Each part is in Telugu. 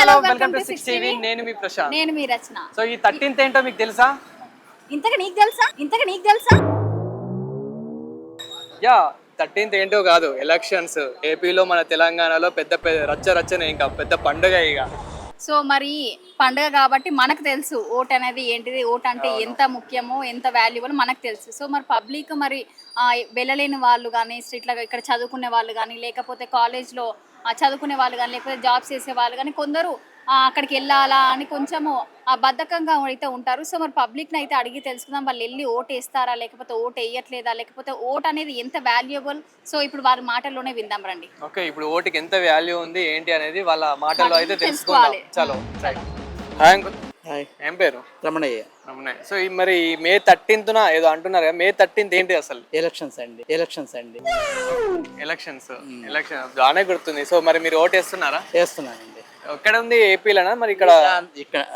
Hello welcome to 6 TV. నేను మీ ప్రశాంత్. నేను మీ రచన. సో ఈ 13th ఏంటో మీకు తెలుసా? ఇంతగా నీకు తెలుసా? యా 13th ఏంటో కాదు, ఎలక్షన్స్ ఏపీలో మన తెలంగాణలో పెద్ద రచ్చనే, ఇంకా పెద్ద పండుగ ఇక. సో మరి పండుగ కాబట్టి మనకు తెలుసు ఓట్ అనేది ఏంటిది, ఓట్ అంటే ఎంత ముఖ్యమో ఎంత వాల్యుబుల్ మనకు తెలుసు. సో మరి పబ్లిక్ మరి వెళ్ళలేని వాళ్ళు కానీ, ఇట్లా ఇక్కడ చదువుకునే వాళ్ళు కానీ, లేకపోతే కాలేజ్లో చదువుకునే వాళ్ళు కానీ, లేకపోతే జాబ్స్ చేసే వాళ్ళు కానీ కొందరు అక్కడికి వెళ్ళాలా అని కొంచెము బద్ధకంగా అయితే ఉంటారు. సో మరి పబ్లిక్ని అయితే అడిగి తెలుసుకుందాం, వాళ్ళు వెళ్ళి ఓట్ వేస్తారా, లేకపోతే ఓట్ వేయట్లేదా, లేకపోతే ఓట్ అనేది ఎంత వాల్యుబుల్. సో ఇప్పుడు వారి మాటల్లోనే విందాం రండి. ఓకే, ఇప్పుడు ఓటుకి ఎంత వాల్యూ ఉంది ఏంటి అనేది వాళ్ళ మాటల్లో అయితే తెలుసుకోవాలి. చలో. Hi uncle. హాయ్. ఏం పేరు? రమణయ్య. రమణయ్య. సో మరి మే 13th ఏదో అంటున్నారు కదా, మే 13th ఏంటి అసలు? ఎలక్షన్స్ అండి. ఎలక్షన్ బాగానే గుర్తుంది. సో మరి మీరు ఓటు వేస్తున్నారా? చేస్తున్నానండి. ఎక్కడ ఉంది, ఏపీలోనా? మరి ఇక్కడ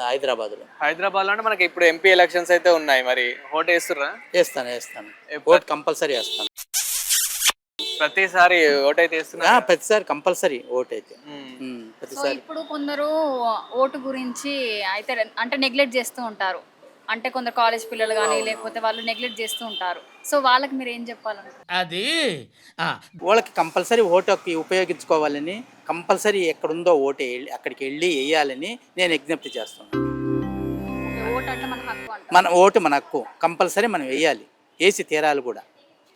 హైదరాబాద్ లో అంటే మనకి ఇప్పుడు ఎంపీ ఎలక్షన్స్ అయితే ఉన్నాయి, మరి ఓటు వేస్తుర్రా? వేస్తాను. ఓట్ కంపల్సరీ వేస్తాను. ప్రతిసారి ఓటు అయితే వేస్తున్నా? ప్రతిసారి కంపల్సరీ ఓట్ అయితే. సో ఇప్పుడు కొందరు ఓటు గురించి అయితే అంటే నెగ్లెక్ట్ చేస్తూ ఉంటారు, అంటే కొందరు కాలేజ్ పిల్లలు కానీ లేకపోతే వాళ్ళు నెగ్లెక్ట్ చేస్తూ ఉంటారు. సో వాళ్ళకి మీరు ఏం చెప్పాలంటే అది వాళ్ళకి కంపల్సరీ ఓటు ఉపయోగించుకోవాలని, కంపల్సరీ ఎక్కడుందో ఓటు అక్కడికి వెళ్ళి వేయాలని నేను విజ్ఞప్తి చేస్తున్నాను. ఓటు అంటే మన హక్కు అంట. మన ఓటు మన హక్కు, కంపల్సరీ మనం వేయాలి, వేసి తీరాలి కూడా.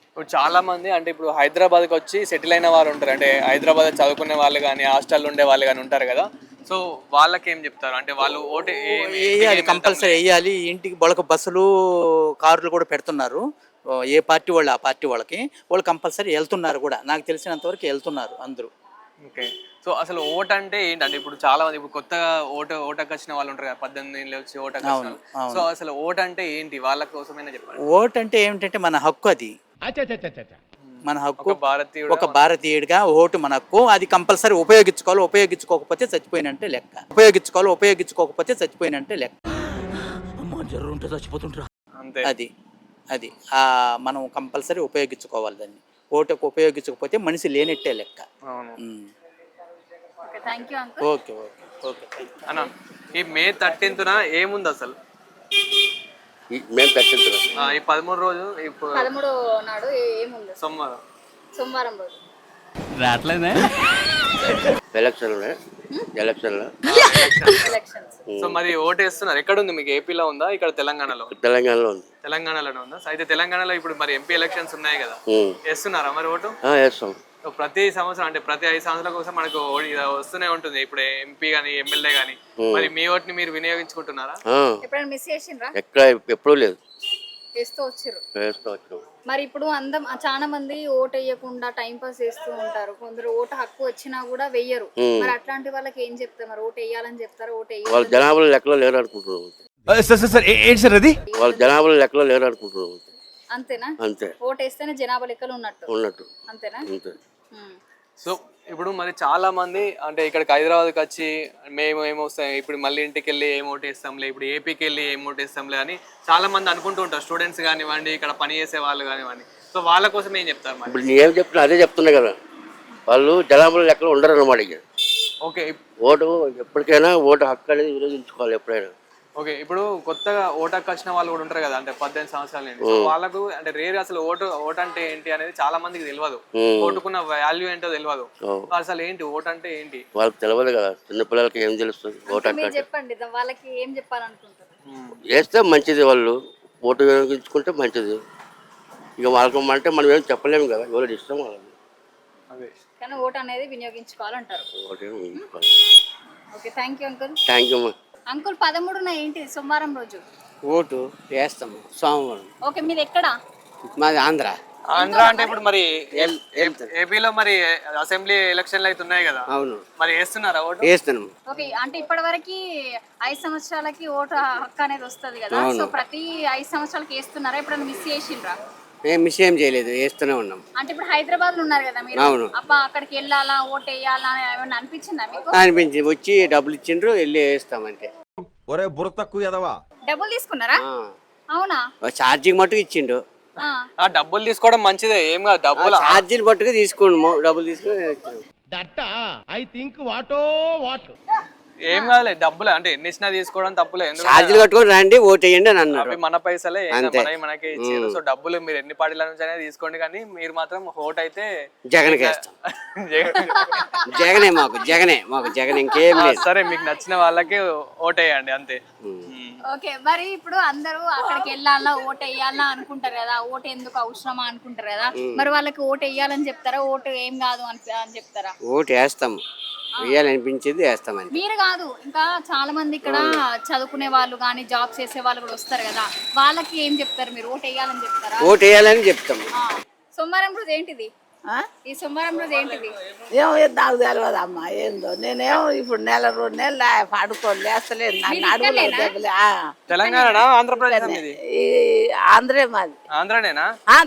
ఇప్పుడు చాలా మంది అంటే ఇప్పుడు హైదరాబాద్కి వచ్చి సెటిల్ అయిన వారు ఉంటారు, అంటే హైదరాబాద్ చదువుకునే వాళ్ళు కానీ హాస్టల్లో ఉండే వాళ్ళు కానీ ఉంటారు కదా. సో వాళ్ళకి ఏం చెప్తారు అంటే వాళ్ళు ఓటు వేయాలి, కంపల్సరీ వేయాలి. ఇంటికి బొలక బస్సులు కార్లు కూడా పెడుతున్నారు, ఏ పార్టీ వాళ్ళు ఆ పార్టీ వాళ్ళు కంపల్సరీ వెళ్తున్నారు కూడా. నాకు తెలిసినంతవరకు వెళ్తున్నారు అందరూ. ఓకే. సో అసలు ఓట్ అంటే ఏంటంటే ఇప్పుడు చాలా మంది ఇప్పుడు కొత్తగా ఓటకు వచ్చిన వాళ్ళు ఉంటారు కదా, 18 ఏళ్ళు వచ్చి ఓటకు వచ్చిన వాళ్ళు. సో అసలు ఓట్ అంటే ఏంటి, వాళ్ళ కోసమైనా చెప్పండి. ఓట్ అంటే ఏమిటంటే మన హక్కు, అది మన హక్కు. ఒక భారతీయుడిగా ఓటు మన హక్కు, అది కంపల్సరీ ఉపయోగించుకోకపోతే చచ్చిపోయినంటే లెక్క. అది అది మనం కంపల్సరీ ఉపయోగించుకోవాలి దాన్ని. ఓటుకు ఉపయోగించకపోతే మనిషి లేనట్టే లెక్క. ఓకే. అన్న ఈ మే 13th ఏముంది అసలు? ఈ 13 రోజు 13 నాడు ఏముంది? సోమవారం రోజు రావట్లేదే ఎలక్షన్. సో మరి ఓటు వేస్తున్నారు, ఎక్కడ ఉంది మీకు? ఏపీలో ఉందా, ఇక్కడ తెలంగాణలో ఉంది? తెలంగాణలోనే ఉందా? అయితే తెలంగాణలో ఇప్పుడు మరి ఎంపీ ఎలక్షన్స్ ఉన్నాయి కదా, వేస్తున్నారా మరి ఓటు? వేస్తాం. ప్రతి సంవత్సరం అంటే ప్రతి 5 సంవత్సరాల కోసం మనకు వస్తూనే ఉంటుంది, ఇప్పుడు ఎంపీ గానీ ఎమ్మెల్యే గానీ. మరి మీ ఓటుని మీరు వినియోగించుకుంటున్నారా? ఎప్పుడైనా మిస్ చేసిండ్రా? ఎప్పుడూ లేదు. వేస్తూ మరి ఇప్పుడు చాలా మంది ఓటు వేయకుండా టైం పాస్ చేస్తూ ఉంటారు, కొందరు ఓటు హక్కు వచ్చినా కూడా వెయ్యరు. మరి అట్లాంటి వాళ్ళకి ఏం చెప్తారు? మరి ఓటు వేయాలని చెప్తారు, ఓటు వాళ్ళ జనాభా లెక్కలో లేరు అనుకుంటున్నారు. వాళ్ళ జనాభా లెక్కలో లేరు అనుకుంటున్నారు. అంతేనా? అంతే. ఓటు వేస్తేనే జనాభా లెక్కలు ఉన్నట్టు అంతేనా? సో ఇప్పుడు మరి చాలా మంది అంటే ఇక్కడికి హైదరాబాద్కి వచ్చి మేము ఏమొస్తాం, ఇప్పుడు మళ్ళీ ఇంటికి వెళ్ళి ఏం ఓటు వేస్తాంలే, ఇప్పుడు ఏపీకి వెళ్ళి ఏం ఓటు వేస్తాంలే అని చాలా మంది అనుకుంటూ ఉంటారు, స్టూడెంట్స్ కానివ్వండి, ఇక్కడ పని చేసే వాళ్ళు కానివ్వండి. సో వాళ్ళ కోసం ఏం చెప్తారు మరి? ఇప్పుడు నేనేం చెప్తున్నా అదే చెప్తున్నా కదా, వాళ్ళు జనాభా లెక్కలో ఉండరు అన్నమాట. ఓకే. ఓటు ఎప్పటికైనా ఓటు హక్కు అనేది వినియోగించుకోవాలి ఎప్పుడైనా. ఓకే. ఇప్పుడు కొత్తగా ఓటుకు వచ్చిన వాళ్ళు కూడా ఉంటారు కదా, అంటే 18 సంవత్సరాలు నుండి. వాళ్ళకు అంటే రేరు అసలు ఓటు అంటే ఏంటి అనేది చాలా మందికి తెలియదు, ఓటుకున్న వాల్యూ ఏంటో తెలియదు. అసలు ఏంటి ఓటు అంటే ఏంటి వాళ్ళకి తెలియదు కదా, చిన్నపిల్లలకి ఏం తెలుస్తుంది ఓటు అంటే? చెప్పండి, వాళ్ళకి ఏం చెప్పాలనుకుంటారు? వేస్తే మంచిది, వాళ్ళు ఓటు వినియోగించుకుంటే మంచిది. ఇక వాళ్ళకి అంటే మనం ఏం చెప్పలేము కదా, ఎవరు ఇష్టం వాళ్ళని. అదే కానీ ఓటు అనేది వినియోగించుకోవాలంటారు. ఓటు వినియోగించుకోవాలి. Okay, thank you uncle. Thank you. Uncle 13న ఏంటి, సోమవారం రోజు ఓటు వేస్తాము సోమవారం. ఓకే, మీది ఎక్కడ? మాది ఆంధ్ర. అంటే ఇప్పుడు మరి ఏపీలో మరి అసెంబ్లీ ఎలక్షన్లు అయితే ఉన్నాయి కదా. అవును. మరి వేస్తున్నారా ఓటు? వేస్తున్నాము. ఓకే, అంటే ఇప్పటివరకు 5 సంవత్సరాలకి ఓటు హక్కు అనేది వస్తుంది కదా, సో ప్రతి 5 సంవత్సరాలకి వేస్తున్నారా? ఎప్పుడైనా మిస్ చేసిండ్రా? మిస్ ఏం చేయలేదు, వేస్తూనే ఉన్నాం. అంటే ఇప్పుడు హైదరాబాద్ లో ఉన్నారు కదా మీరు, అక్కడికి వెళ్ళాలా, ఓటు వేయాలా ఏమన్నా అనిపించిందా మీకు? అనిపించింది, వచ్చి డబ్బులు ఇచ్చిండ్రు, వెళ్ళి వేస్తామంటే. ఒరే బుర్ర తక్కువ ఎదవా, డబ్బులు తీసుకున్నారా? అవునా? ఛార్జింగ్ మట్టుకు ఇచ్చిండు. డబ్బులు తీసుకోవడం మంచిదే, ఏం కాదు. డబ్బులు ఛార్జీలు పట్టుకు తీసుకోండి, డబ్బులు తీసుకుని. ఏం కాదులే, డబ్బులే అంటే ఎన్ని ఇచ్చినా తీసుకోవడం తప్పులే. ఎందుకంటే ఛార్జీలు కట్టుకొని రండి ఓటు వేయండి అని అన్నారు. అవి మన పైసలే, మనకే ఇచ్చారు. సో డబ్బులు మీరు ఎన్ని పార్టీల నుంచి అయినా తీసుకోండి, కానీ మీరు మాత్రం ఓట్ అయితే జగన్కి వేస్తాం. జగనే మాకు జగన్ ఇంకేం లేదు. సరే, మీకు నచ్చిన వాళ్ళకి ఓట్ వేయండి అంతే. ఓకే, మరి ఇప్పుడు అందరూ అక్కడికి వెళ్ళాలా ఓటు వేయాలా అనుకుంటారు కదా, ఓటు ఎందుకు అవసరమా అనుకుంటారు కదా, మరి వాళ్ళకి ఓటు వేయాలని చెప్తారా, ఓటు ఏం కాదు అని చెప్తారా? ఓటు వేస్తాము, వేయాలనిపించింది వేస్తామని. మీరు కాదు, ఇంకా చాలా మంది ఇక్కడ చదువుకునే వాళ్ళు కానీ జాబ్ చేసే వాళ్ళు కూడా వస్తారు కదా, వాళ్ళకి ఏం చెప్తారు? మీరు ఓటు వేయాలని చెప్తారా? ఓటు వేయాలని చెప్తాము. సోమవారం రోజు ఏంటిది? ఈ సోమవారం రోజు ఏంటిది? ఏమో నాకు తెలియదు అమ్మా, ఏందో నేనేమో ఇప్పుడు నెల 2 నెలలు పడుకోని లేస్తలేదు. నాకు అడుగులే తెలంగాణ ఆంధ్రప్రదేశ్ ఇది? ఈ ఆంధ్రే మాది. ఆంధ్రనేనా?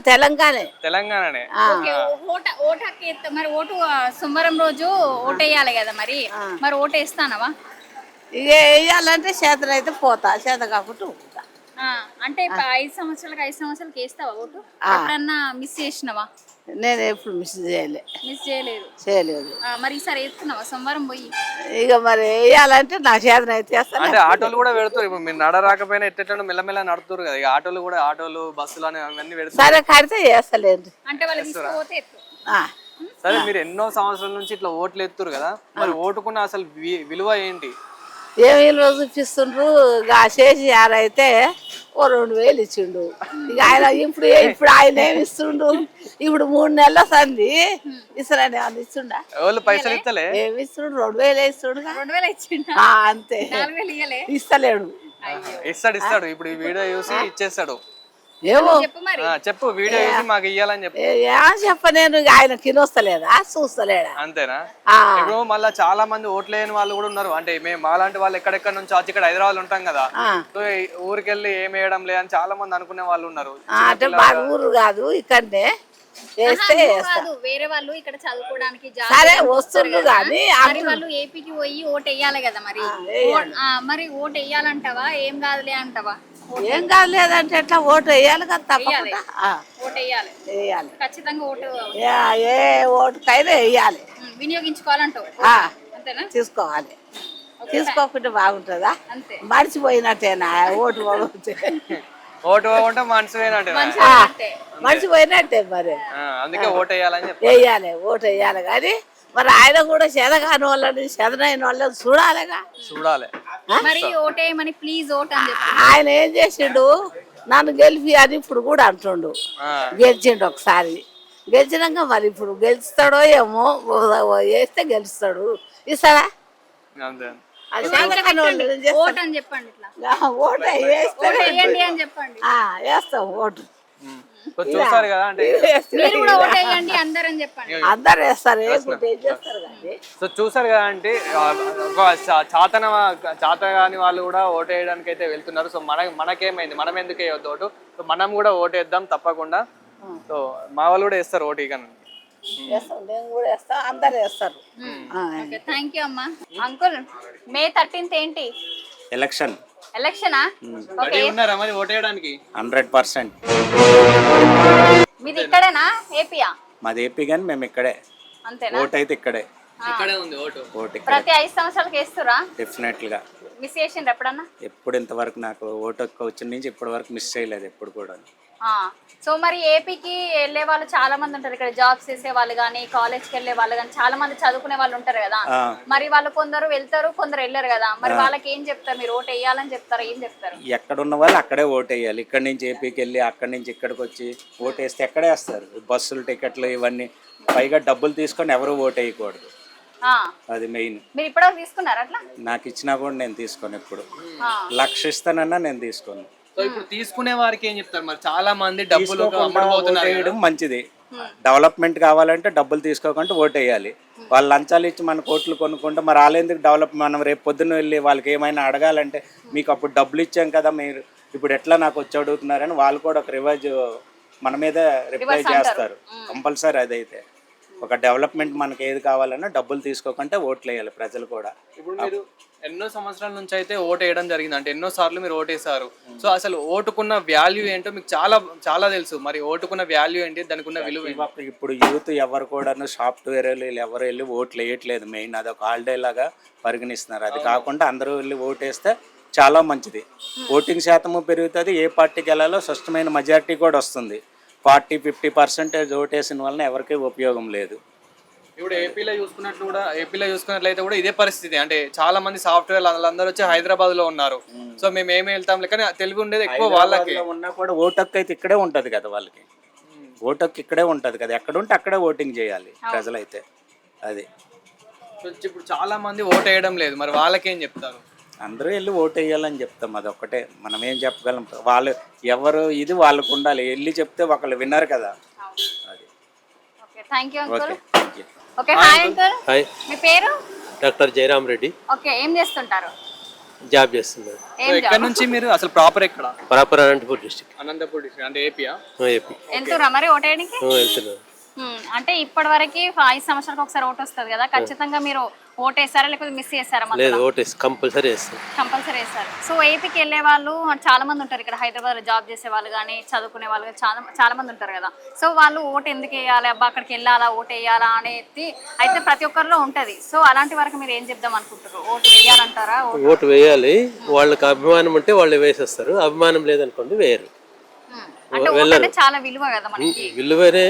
తెలంగాణే. తెలంగాణనే. ఓకే, ఓటు హక్కు మరి ఓటు సోమవారం రోజు ఓటు వేయాలి కదా, మరి ఓటు వేస్తానవా? ఇక వేయాలంటే చేతలు అయితే పోతా, చేత కాకుండా ఊరుకుంటా. అంటే 5 సంవత్సరాలకి వేస్తావా ఓటు? ఎప్పుడన్నా మిస్ చేసినవా? నేను ఎప్పుడు మిస్ చేయలేదు. మరి ఈసారి వేస్తున్నావా సోమవారం పోయి? ఇక మరి వేయాలంటే నా చేతన అయితే వేస్తాను. అంటే ఆటోలు కూడా పెడతారు, ఇప్పుడు మీరు నడరాకపోయినా ఎట్లా మెల్లమెల్ల నడుతున్నారు కదా, ఇక ఆటోలు బస్సులు అని అవన్నీ పెడతారు. సరే కడితే వేస్తలేదు అంటే వాళ్ళు తీసుకుపోతే సరే, మీరు ఎన్నో సంవత్సరాల నుంచి ఇట్లా ఓట్లు ఎత్తురు కదా, మరి ఓటుకున్న అసలు విలువ ఏంటి? ఏమి విలువ చూపిస్తుండ్రు? ఇక చేసి యారైతే ఓ 2000 ఇచ్చిండు. ఇక ఆయన ఇప్పుడు ఆయన ఏమి ఇస్తుండు? ఇప్పుడు 3 నెలల సంది ఇస్తారని ఏమన్నా ఇస్తుండా? వాళ్ళు పైసలు ఇస్తలే, ఏమి ఇస్తుండు? 2000 ఇస్తుండు. 2000 ఇచ్చిండు అంతే, 4000 ఇయ్యలే. ఇస్తలేడు. ఇస్తాడు. ఇప్పుడు ఈ వీడియో చూసి ఇచ్చేస్తాడు. ఏమో చెప్పు మరి. చెప్పు, వీడియో చూసి మాకు ఇయ్యాలని చెప్పు. చెప్ప నేను ఆయన కినొస్తలేదా, చూస్తలేడా? అంతేనా? ఇప్పుడు మళ్ళీ చాలా మంది ఓట్లేని వాళ్ళు కూడా ఉన్నారు. అంటే మేము మాలాంటి వాళ్ళు ఎక్కడెక్కడ నుంచి వచ్చి ఇక్కడ హైదరాబాద్ ఉంటాం కదా, సో ఊరికెళ్ళి ఏం వేయడం లేదని చాలా మంది అనుకునే వాళ్ళు ఉన్నారు. అంటే బాగా ఊరు కాదు, ఇక్కడనే వేస్తే వేరే వాళ్ళు ఇక్కడ చదువుకోవడానికి సరే వస్తుండ్రు కానీ వాళ్ళు ఏపీకి పోయి ఓటు వేయాలి కదా, మరి ఓటు వేయాలంటావా? ఏం కాదులే అంటావా? ఏం కాదు లేదంటే ఎట్లా ఓటు వేయాలి కదా, తప్పకుండా ఓటు వేయాలి ఖచ్చితంగా. ఏ ఓటుకైనా వేయాలి, వినియోగించుకోవాలంటావు అంతేనా? తీసుకోవాలి. తీసుకోకుంటే బాగుంటుందా? అంతే, మర్చిపోయినట్టేనా ఓటు ఓటు పోకుంటే మనసు మర్చిపోయినట్టే మరి. అందుకే ఓటు వేయాలని వేయాలి, ఓటు వేయాలి. కానీ మరి ఆయన కూడా చెదగాని వాళ్ళని చెదనైన వాళ్ళని చూడాలి. మరి ఓటేయమని ప్లీజ్ ఓట్ అని చెప్పి ఆయన ఏం చేసిండు? నన్ను గెలిపి అని ఇప్పుడు కూడా అంటుండు. గెలిచిండు ఒకసారి, గెలిచినాక మరి ఇప్పుడు గెలుస్తాడో ఏమో, వేస్తే గెలుస్తాడు. ఇస్తాడా? ఓట్ అని చెప్పండి, ఓటు వేయండి అని చెప్పండి. వేస్తాం ఓటు. చూసారు కదా, అంటే మీరు కూడా ఓట్ వేయండి అందరూ అని చెప్పండి. అందరు వేస్తారు, చేస్తారు కానీ. సో చూసారు కదా, అంటే ఒక చాత కాని వాళ్ళు కూడా ఓటు వేయడానికి అయితే వెళ్తున్నారు. సో మనకేమైంది, మనం ఎందుకు వేయొద్దు ఓటు? సో మనం కూడా ఓటు వేద్దాం తప్పకుండా. సో మా వాళ్ళు కూడా వేస్తారు ఓటు. ఇక నేను కూడా వేస్తా, అందరు వేస్తారు. థ్యాంక్ యూ అమ్మా. అంకుల్, May 13th ఏంటి? ఎలక్షనా? ఉన్నారా మరి ఓటు వేయడానికి? 100%. మీది ఇక్కడేనా? ఏపీయా? మాది ఏపీ కానీ మేము ఇక్కడే. అంతేనా? ఓటు అయితే ఇక్కడే. ఇక్కడే ఉంది ఓటు. ప్రతి 5 సంవత్సరాలకు వేస్తురా? డెఫినెట్లీగా. మిస్ చేసిండ్రు ఎప్పుడన్నా? ఎప్పుడు ఇంతవరకు నాకు ఓటు వచ్చిన నుంచి ఇప్పటి వరకు మిస్ చేయలేదు ఎప్పుడు కూడా. సో మరి ఏపీకి వెళ్ళే వాళ్ళు చాలా మంది ఉంటారు, ఇక్కడ జాబ్స్ చేసే వాళ్ళు కానీ కాలేజ్కి వెళ్ళే వాళ్ళు కానీ చాలా మంది చదువుకునే వాళ్ళు ఉంటారు కదా, మరి వాళ్ళు కొందరు వెళ్తారు కొందరు వెళ్ళారు కదా, మరి వాళ్ళకి ఏం చెప్తారు? మీరు ఓటు వేయాలని చెప్తారా, ఏం చెప్తారు? ఎక్కడ ఉన్న వాళ్ళు అక్కడే ఓటు వేయాలి. ఇక్కడ నుంచి ఏపీకి వెళ్ళి అక్కడి నుంచి ఇక్కడికి వచ్చి ఓటు వేస్తే ఎక్కడే వేస్తారు. బస్సులు టికెట్లు ఇవన్నీ, పైగా డబ్బులు తీసుకొని ఎవరు ఓటు వేయకూడదు, అది మెయిన్. మీరు ఇప్పటివరకు తీసుకున్నారా అట్లా? నాకు ఇచ్చినా కూడా నేను తీసుకోను. ఎప్పుడు 1,00,000 ఇస్తానన్నా నేను తీసుకోను. సో ఇప్పుడు తీసుకునే వారికి ఏం చెప్తారు? మరి చాలా మంది డబ్బులు వేయడం మంచిది. డెవలప్మెంట్ కావాలంటే డబ్బులు తీసుకోకుండా ఓటు వేయాలి. వాళ్ళు లంచాలు ఇచ్చి మన కోట్లు కొనుక్కుంటే మరి వాళ్ళెందుకు డెవలప్? మనం రేపు పొద్దున్న వెళ్ళి వాళ్ళకి ఏమైనా అడగాలంటే మీకు అప్పుడు డబ్బులు ఇచ్చాం కదా, మీరు ఇప్పుడు ఎట్లా నాకు వచ్చి అడుగుతున్నారని వాళ్ళు కూడా ఒక రివాజ్ మన మీద రిప్లై చేస్తారు కంపల్సరీ. అదైతే ఒక డెవలప్మెంట్ మనకి ఏది కావాలన్నా డబ్బులు తీసుకోకుంటే ఓట్లు వేయాలి ప్రజలు కూడా. ఇప్పుడు మీరు ఎన్నో సంవత్సరాల నుంచి అయితే ఓటు వేయడం జరిగింది, అంటే ఎన్నో సార్లు మీరు ఓటేసారు. సో అసలు ఓటుకున్న వాల్యూ ఏంటో మీకు చాలా చాలా తెలుసు. మరి ఓటుకున్న వాల్యూ ఏంటి, దానికి ఉన్న విలువ ఏంటి? ఇప్పుడు యూత్ ఎవరు కూడా సాఫ్ట్వేర్ ఎవరు వెళ్ళి ఓట్లు వేయట్లేదు. మెయిన్ అదొక హాలిడే లాగా పరిగణిస్తున్నారు. అది కాకుండా అందరూ వెళ్ళి ఓటేస్తే చాలా మంచిది. ఓటింగ్ శాతము పెరుగుతుంది, ఏ పార్టీకి వెళ్ళాలో స్పష్టమైన మెజారిటీ కూడా వస్తుంది. 40-50% ఓటేసిన వలన ఎవరికీ ఉపయోగం లేదు. ఇప్పుడు ఏపీలో చూసుకున్నట్లయితే కూడా ఇదే పరిస్థితి. అంటే చాలా మంది సాఫ్ట్వేర్ వాళ్ళందరూ వచ్చి హైదరాబాద్ లో ఉన్నారు. సో మేము ఏమి వెళ్తాం, కానీ తెలుగు ఉండేది ఎక్కువ వాళ్ళకి. ఉన్నా కూడా ఓటు హక్కు అయితే ఇక్కడే ఉంటది కదా వాళ్ళకి. ఓటు హక్కు ఇక్కడే ఉంటది కదా, ఎక్కడ ఉంటే అక్కడే ఓటింగ్ చేయాలి ప్రజలైతే. అది సో ఇప్పుడు చాలా మంది ఓటు వేయడం లేదు, మరి వాళ్ళకేం చెప్తారు? అందరూ వెళ్ళి ఓటు వేయాలని చెప్తాం. అదొక్కటే మనం ఏం చెప్పగలం. వాళ్ళు ఎవరు ఇది వాళ్ళకు ఉండాలి, వెళ్ళి చెప్తే ఒకళ్ళు విన్నారు కదా. అది okay, thank you uncle. Okay, thank you. Okay, hi uncle. Hi, మీ పేరు? డాక్టర్ జయరామ్ రెడ్డి. ఓకే, ఏం చేస్తుంటారు? జాబ్ చేస్తున్నారు. ఏం ఎక్కడ నుంచి మీరు అసలు ప్రాపర్ ఎక్కడ? Proper Anantapur district. Anantapur district అంటే ఏపీయా? ఏపీ. వెళ్తురా మరి ఓటేయడానికి? వెళ్తున్నారు. అంటే ఇప్పటి వరకు 5 సంవత్సరాలకు ఒకసారి ఓటు వస్తుంది కదా, ఖచ్చితంగా మీరు ఓటేసారా లేకపోతే మిస్ చేస్తారా? లేదు, ఓటు కంపల్సరీ వేస్తాం. కంపల్సరీ వేస్తారు. సో ఏపీకి వెళ్ళే వాళ్ళు చాలా మంది ఉంటారు, ఇక్కడ హైదరాబాద్ జాబ్ చేసే వాళ్ళు కానీ చదువుకునే వాళ్ళు చాలా చాలా మంది ఉంటారు కదా. సో వాళ్ళు ఓటు ఎందుకు వేయాలి, అబ్బా అక్కడికి వెళ్ళాలా, ఓటు వేయాలా అనేది అయితే ప్రతి ఒక్కరిలో ఉంటుంది. సో అలాంటి వరకు మీరు ఏం చెప్దాం అనుకుంటారు? ఓటు వేయాలంటారా? ఓటు వేయాలి. వాళ్ళకి అభిమానం ఉంటే వాళ్ళు వేసేస్తారు, అభిమానం లేదనుకోండి వేయరు. అంటే ఓటు అంటే చాలా విలువ కదా మనకి. విలువనే,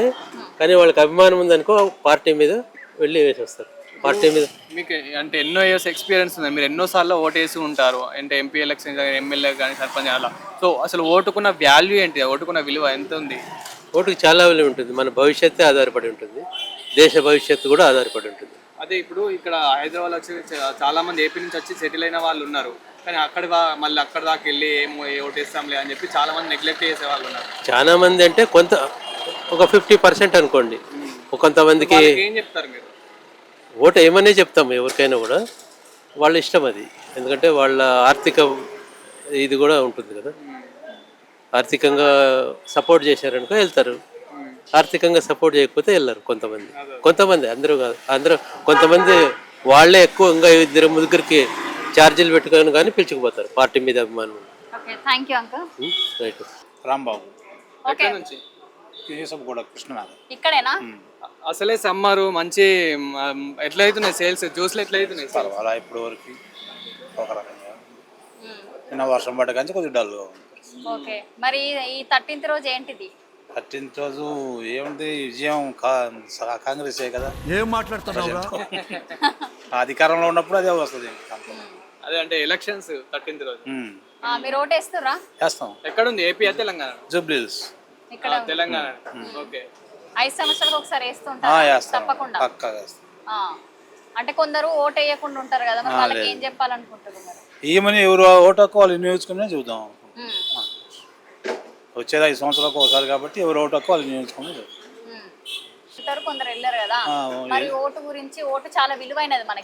కానీ వాళ్ళకి అభిమానం ఉందనుకో పార్టీ మీద వెళ్ళి వేసేస్తారు. పార్టీ మీద మీకు అంటే ఎన్నో ఇయర్స్ ఎక్స్పీరియన్స్ ఉంది, మీరు ఎన్నో సార్లు ఓటేసి ఉంటారు, అంటే ఎంపీ ఎలక్షన్ కానీ ఎమ్మెల్యే కానీ సర్పంచ్ అలా. సో అసలు ఓటుకున్న వాల్యూ ఏంటి, ఓటుకున్న విలువ ఎంత ఉంది? ఓటుకి చాలా విలువ ఉంటుంది. మన భవిష్యత్తే ఆధారపడి ఉంటుంది, దేశ భవిష్యత్తు కూడా ఆధారపడి ఉంటుంది. అదే ఇప్పుడు ఇక్కడ హైదరాబాద్ వచ్చి చాలా మంది ఏపీ నుంచి వచ్చి సెటిల్ అయిన వాళ్ళు ఉన్నారు, కానీ మళ్ళీ అక్కడ దాకా వెళ్ళి ఓటేస్తాంలే అని చెప్పి చాలా మంది నెగ్లెక్ట్ చేసే వాళ్ళు ఉన్నారు. చాలా మంది అంటే ఒక 50% అనుకోండి. కొంతమందికి ఏం చెప్తారు మీరు? ఓటు ఏమనే చెప్తాము ఎవరికైనా కూడా, వాళ్ళ ఇష్టం అది. ఎందుకంటే వాళ్ళ ఆర్థిక ఇది కూడా ఉంటుంది కదా. ఆర్థికంగా సపోర్ట్ చేశారనుకో వెళ్తారు, ఆర్థికంగా సపోర్ట్ చేయకపోతే వెళ్ళరు. కొంతమంది అందరూ కాదు, కొంతమంది వాళ్ళే ఎక్కువ ఇంకా 2-3 ఛార్జీలు పెట్టుకొని కానీ పిలుచుకుపోతారు పార్టీ మీద అభిమానం. Okay, thank you uncle. Right. Rambabu. Okay, నుంచి కూడా కృష్ణనాథ్. ఇక్కడేనా? అసలే సమ్మరు మంచి ఎట్లయితున్నాయి సేల్స్, జ్యూస్లు ఎట్లయితున్నాయి? అలా ఇప్పుడు వరకు ఒక రకంగా నిన్న వర్షం పడ్డ కానీ కొద్దిగా డల్గా ఉంది. ఓకే, మరి ఈ 13th రోజు ఏంటిది? 13th రోజు ఏముంది, విజయం కాంగ్రెసే కదా. ఏం మాట్లాడుతున్నావు? అధికారంలో ఉన్నప్పుడు అదే వస్తుంది. అదే అంటే ఎలక్షన్స్ 13th రోజు మీరు ఓటు వేస్తురా? వేస్తాం. ఎక్కడుంది, ఏపీ తెలంగాణ? జూబ్లీస్ ఇక్కడ తెలంగాణ. ఓకే, 5 సంవత్సరాలకు ఒకసారి వేస్తుంటారు తప్పకుండా? పక్కా వేస్తాం. అంటే కొందరు ఓటు వేయకుండా ఉంటారు కదా, మరి వాళ్ళకి ఏం చెప్పాలనుకుంటారు మరి? ఏమని ఎవరు ఓటు హక్కు వాళ్ళు వినియోగించుకునే చూద్దాం. వచ్చేది 5 సంవత్సరాలకు ఒకసారి కాబట్టి ఎవరు ఓటు హక్కు వాళ్ళు వినియోగించుకునే చూద్దాం. కొందరు వెళ్ళారు కదా, మరి ఓటు గురించి, ఓటు చాలా విలువైనది మనకి.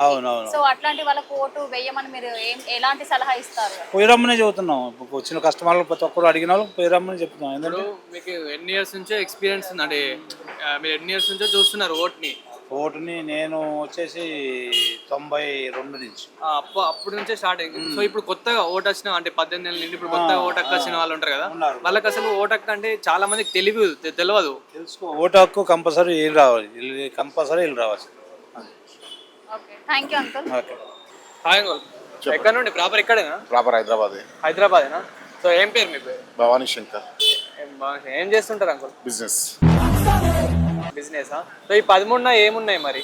సో అట్లాంటి వాళ్ళకు ఓటు వేయమని మీరు ఎలాంటి సలహా ఇస్తారు? పోయి రమ్మనే చెబుతున్నాం. ఇప్పుడు వచ్చిన కస్టమర్లు ప్రతి ఒక్కరు అడిగిన వాళ్ళు పోయి రమ్మని చెప్తున్నాం. ఎందుకంటే మీకు ఎన్ని ఇయర్స్ నుంచో ఎక్స్పీరియన్స్ ఉంది, అంటే మీరు ఎన్ని ఇయర్స్ నుంచో చూస్తున్నారు ఓటుని? నేను వచ్చేసి 92 నుంచి. అప్పటి నుంచే స్టార్ట్ అయింది. సో ఇప్పుడు కొత్తగా ఓటు వచ్చిన, అంటే 18 ఏళ్ళ నుండి ఇప్పుడు కొత్తగా ఓటు హక్కు వచ్చిన వాళ్ళు ఉంటారు కదా, వాళ్ళకి అసలు ఓటు హక్కు అంటే చాలా మందికి తెలియదు. తెలుసుకో, ఓటు హక్కు కంపల్సరీ వీళ్ళు రావాలి, వీళ్ళు రావాలి. Okay, thank you uncle. Okay, hi uncle. ఎక్కడ నుండి? ప్రాపర్ ఇక్కడేనా? ప్రాపర్ హైదరాబాదేనా? సో ఏం పేరు మీ పేరు? భవానీ శంకర్. ఏం చేస్తుంటారు అంకుల్? బిజినెస్. సో ఈ 13న ఏమున్నాయి మరి?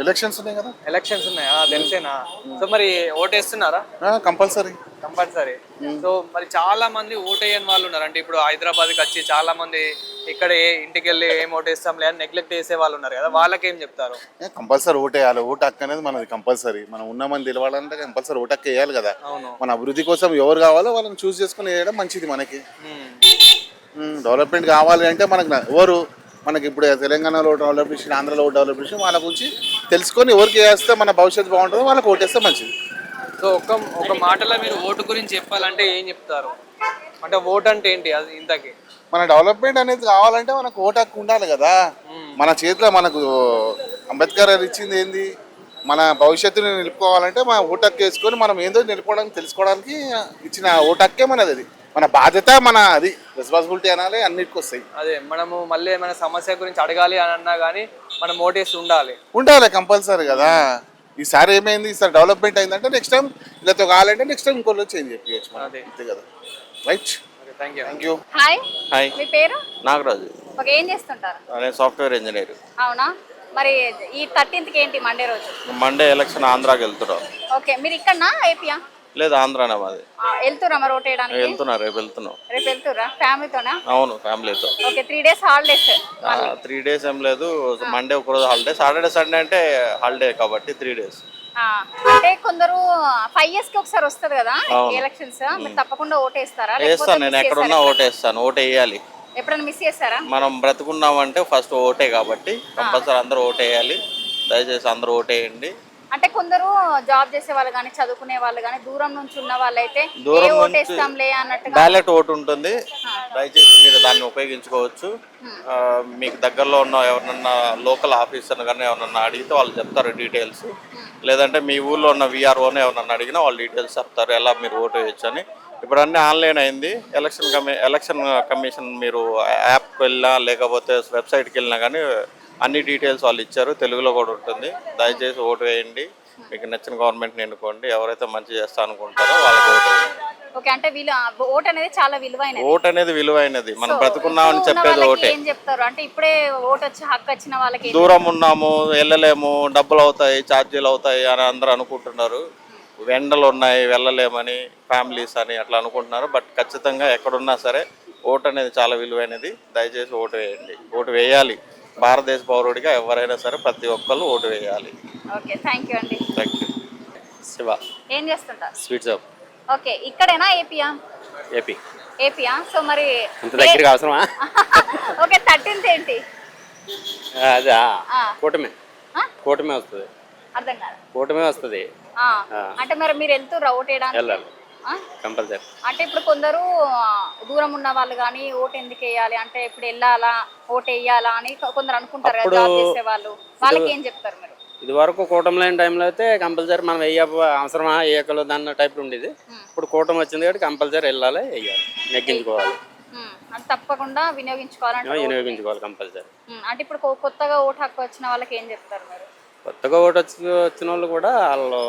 ఎలక్షన్స్ ఉన్నాయి కదా. ఎలక్షన్స్ ఉన్నాయా? తెలిసేనా? సో మరి ఓటేస్తున్నారా? కంపల్సరీ. సో మరి చాలా మంది ఓటేయని వాళ్ళు ఉన్నారు, అంటే ఇప్పుడు హైదరాబాద్కి వచ్చి చాలా మంది ఇక్కడ ఇంటికి వెళ్ళి ఏం ఓటేస్తాంలే అని నెగ్లెక్ట్ చేసే వాళ్ళు ఉన్నారు కదా, వాళ్ళకి ఏం చెప్తారు? కంపల్సరీ ఓటేయాలి. ఓటు హక్కు అనేది మనది కంపల్సరీ. మనం ఉన్నామని తెలవాలంటే కంపల్సరీ ఓటు హక్కు వేయాలి కదా. మన అభివృద్ధి కోసం ఎవరు కావాలో వాళ్ళని చూస్ చేసుకుని వేయడం మంచిది మనకి. డెవలప్మెంట్ కావాలి అంటే మనకి ఇప్పుడు తెలంగాణలో డెవలప్మెంట్, ఆంధ్రలో డెవలప్మెంట్, వాళ్ళ గురించి తెలుసుకొని ఎవరికి వేస్తే మన భవిష్యత్తు బాగుంటుందో వాళ్ళకి ఓటేస్తే మంచిది. సో ఒక మాటలో మీరు ఓటు గురించి చెప్పాలంటే ఏం చెప్తారు? అంటే ఓటు అంటే ఏంటి అది ఇంతకి? మన డెవలప్మెంట్ అనేది కావాలంటే మనకు ఓటు హక్కు ఉండాలి కదా. మన చేతిలో మనకు అంబేద్కర్ గారు ఇచ్చింది ఏంది, మన భవిష్యత్తుని నిలుపుకోవాలంటే మన ఓటు హక్కు వేసుకొని మనం ఏందో నిలుపుకోవడానికి తెలుసుకోవడానికి ఇచ్చిన ఓటు హక్కే మనది. అది మన బాధ్యత, మన అది రెస్పాన్సిబిలిటీ అనాలి, అన్నిటికి వస్తాయి. అదే మనము మళ్ళీ ఏమైనా సమస్య గురించి అడగాలి అని అన్నా కానీ మనం ఓటేసి ఉండాలి కంపల్సరీ కదా. ఈసారి ఏమైంది, ఈసారి డెవలప్మెంట్ అయిందంటే నెక్స్ట్ టైం ఇలాతో కావాలంటే నెక్స్ట్ టైం ఇంకోళ్ళు చేంజ్ చెప్పచ్చు మనం. అంతే కదా. Right, thank you. Hi, hi, మీ పేరు? నాగరాజు. ఓకే, ఏం చేస్తుంటారు? నేను సాఫ్ట్వేర్ ఇంజనీర్. అవునా, మరి ఈ 13th ఏంటి మండే రోజు? మండే ఎలక్షన్ ఆంధ్రాకి వెళ్తున్నాం. ఓకే, మీరు ఇక్కడనా ఏపీయా? లేదు, ఆంధ్రానే మాది. వెళ్తురా మరి ఓటు వేయడానికి? వెళ్తున్నా, రేపు వెళ్తున్నాం. రేపు వెళ్తురా ఫ్యామిలీతోనా? అవును, ఫ్యామిలీతో. Okay, 3 days holidays? 3 days ఏం లేదు, మండే ఒకరోజు హాలిడే, సాటర్డే సండే అంటే హాలిడే కాబట్టి 3 days. అంటే కొందరు 5 years కి ఒకసారి వస్తుంది కదా ఎలక్షన్స్, మీరు తప్పకుండా ఓటేస్తారా? వేస్తాను, నేను ఎక్కడున్నా ఓటేస్తాను. ఓటు వేయాలి. ఎప్పుడైనా మిస్ చేస్తారా? మనం బ్రతుకున్నామంటే ఫస్ట్ ఓటే కాబట్టి కంపల్సరీ అందరూ ఓటేయాలి. దయచేసి అందరూ ఓటేయండి. అంటే కొందరు జాబ్ చేసే వాళ్ళు కానీ చదువుకునే వాళ్ళు కానీ దూరం నుంచి ఉన్న వాళ్ళు అయితే ఓటేస్తాంలే అన్నట్టుగా బ్యాలెట్ ఓటు ఉంటుంది. దయచేసి మీరు దాన్ని ఉపయోగించుకోవచ్చు. మీకు దగ్గరలో ఉన్న ఎవరినన్నా లోకల్ ఆఫీసర్ కానీ ఎవరన్నా అడిగితే వాళ్ళు చెప్తారు డీటెయిల్స్. లేదంటే మీ ఊళ్ళో ఉన్న విఆర్ఓని ఎవరన్నా అడిగినా వాళ్ళు డీటెయిల్స్ చెప్తారు ఎలా మీరు ఓటు వేయచ్చు అని. ఇప్పుడు అన్నీ ఆన్లైన్ అయింది. ఎలక్షన్ కమిషన్ మీరు యాప్కి వెళ్ళినా లేకపోతే వెబ్సైట్కి వెళ్ళినా కానీ అన్ని డీటెయిల్స్ వాళ్ళు ఇచ్చారు. తెలుగులో కూడా ఉంటుంది. దయచేసి ఓటు వేయండి. మీకు నచ్చిన గవర్నమెంట్ని ఎన్నుకోండి. ఎవరైతే మంచి చేస్తా అనుకుంటారో వాళ్ళకి ఓటు వేయండి. ఓకే, అంటే ఓటు అనేది చాలా విలువైనది. ఓటు అనేది విలువైనది. మనం బ్రతుకున్నామని చెప్పేది ఓటే. ఏం చెప్తారు అంటే ఇప్పుడే ఓటు వచ్చి హక్కు వచ్చిన వాళ్ళకి దూరం ఉన్నాము, వెళ్ళలేము, డబ్బులు అవుతాయి, ఛార్జీలు అవుతాయి అని అందరూ అనుకుంటున్నారు. ఎండలు ఉన్నాయి, వెళ్ళలేమని ఫ్యామిలీస్ అని అట్లా అనుకుంటున్నారు. బట్ ఖచ్చితంగా ఎక్కడున్నా సరే ఓటు అనేది చాలా విలువైనది. దయచేసి ఓటు వేయండి. ఓటు వేయాలి. భారతదేశ పౌరుడిగా ఎవరైనా సరే ప్రతి ఒక్కళ్ళు ఓటు వేయాలి. ఓకే, థ్యాంక్ యూ అండి. Thank you. శివ, ఏం చేస్తుంటారు? Sweet shop. ఓకే, ఇక్కడేనా ఏపీయా? ఏపీయా. సో మరి అంత దగ్గరికి అవసరమా? ఓకే, 13th ఏంటి? అదా కూటమి వస్తుంది. అర్థం కాదు. కూటమి వస్తుంది. అంటే మరి మీరు వెళ్తుర్రా ఓటు వేయడానికి? కంపల్సరీ. అంటే ఇప్పుడు కొందరు దూరం ఉన్న వాళ్ళు కానీ ఓటు ఎందుకు వేయాలి అంటే ఇప్పుడు వెళ్ళాలా ఓటు వేయాలా అని కొందరు అనుకుంటారు కదా, జాబ్ చేసే వాళ్ళు. వాళ్ళకి ఏం చెప్తారు మీరు? ఇది వరకు కూటమి లేని టైంలో అయితే కంపల్సరీ మనం అవసరమా వేయకలు దాని టైప్ ఉండేది. ఇప్పుడు కూటమి వచ్చింది కాబట్టి కంపల్సరీ వెళ్ళాలి, వేయాలి, నెగ్గించుకోవాలి. అది తప్పకుండా వినియోగించుకోవాలి కంపల్సరీ. అంటే ఇప్పుడు కొత్తగా ఓటు హక్కు వచ్చిన వాళ్ళకి ఏం చెప్తారు మీరు? కొత్తగా ఓటు వచ్చిన వాళ్ళు కూడా వాళ్ళు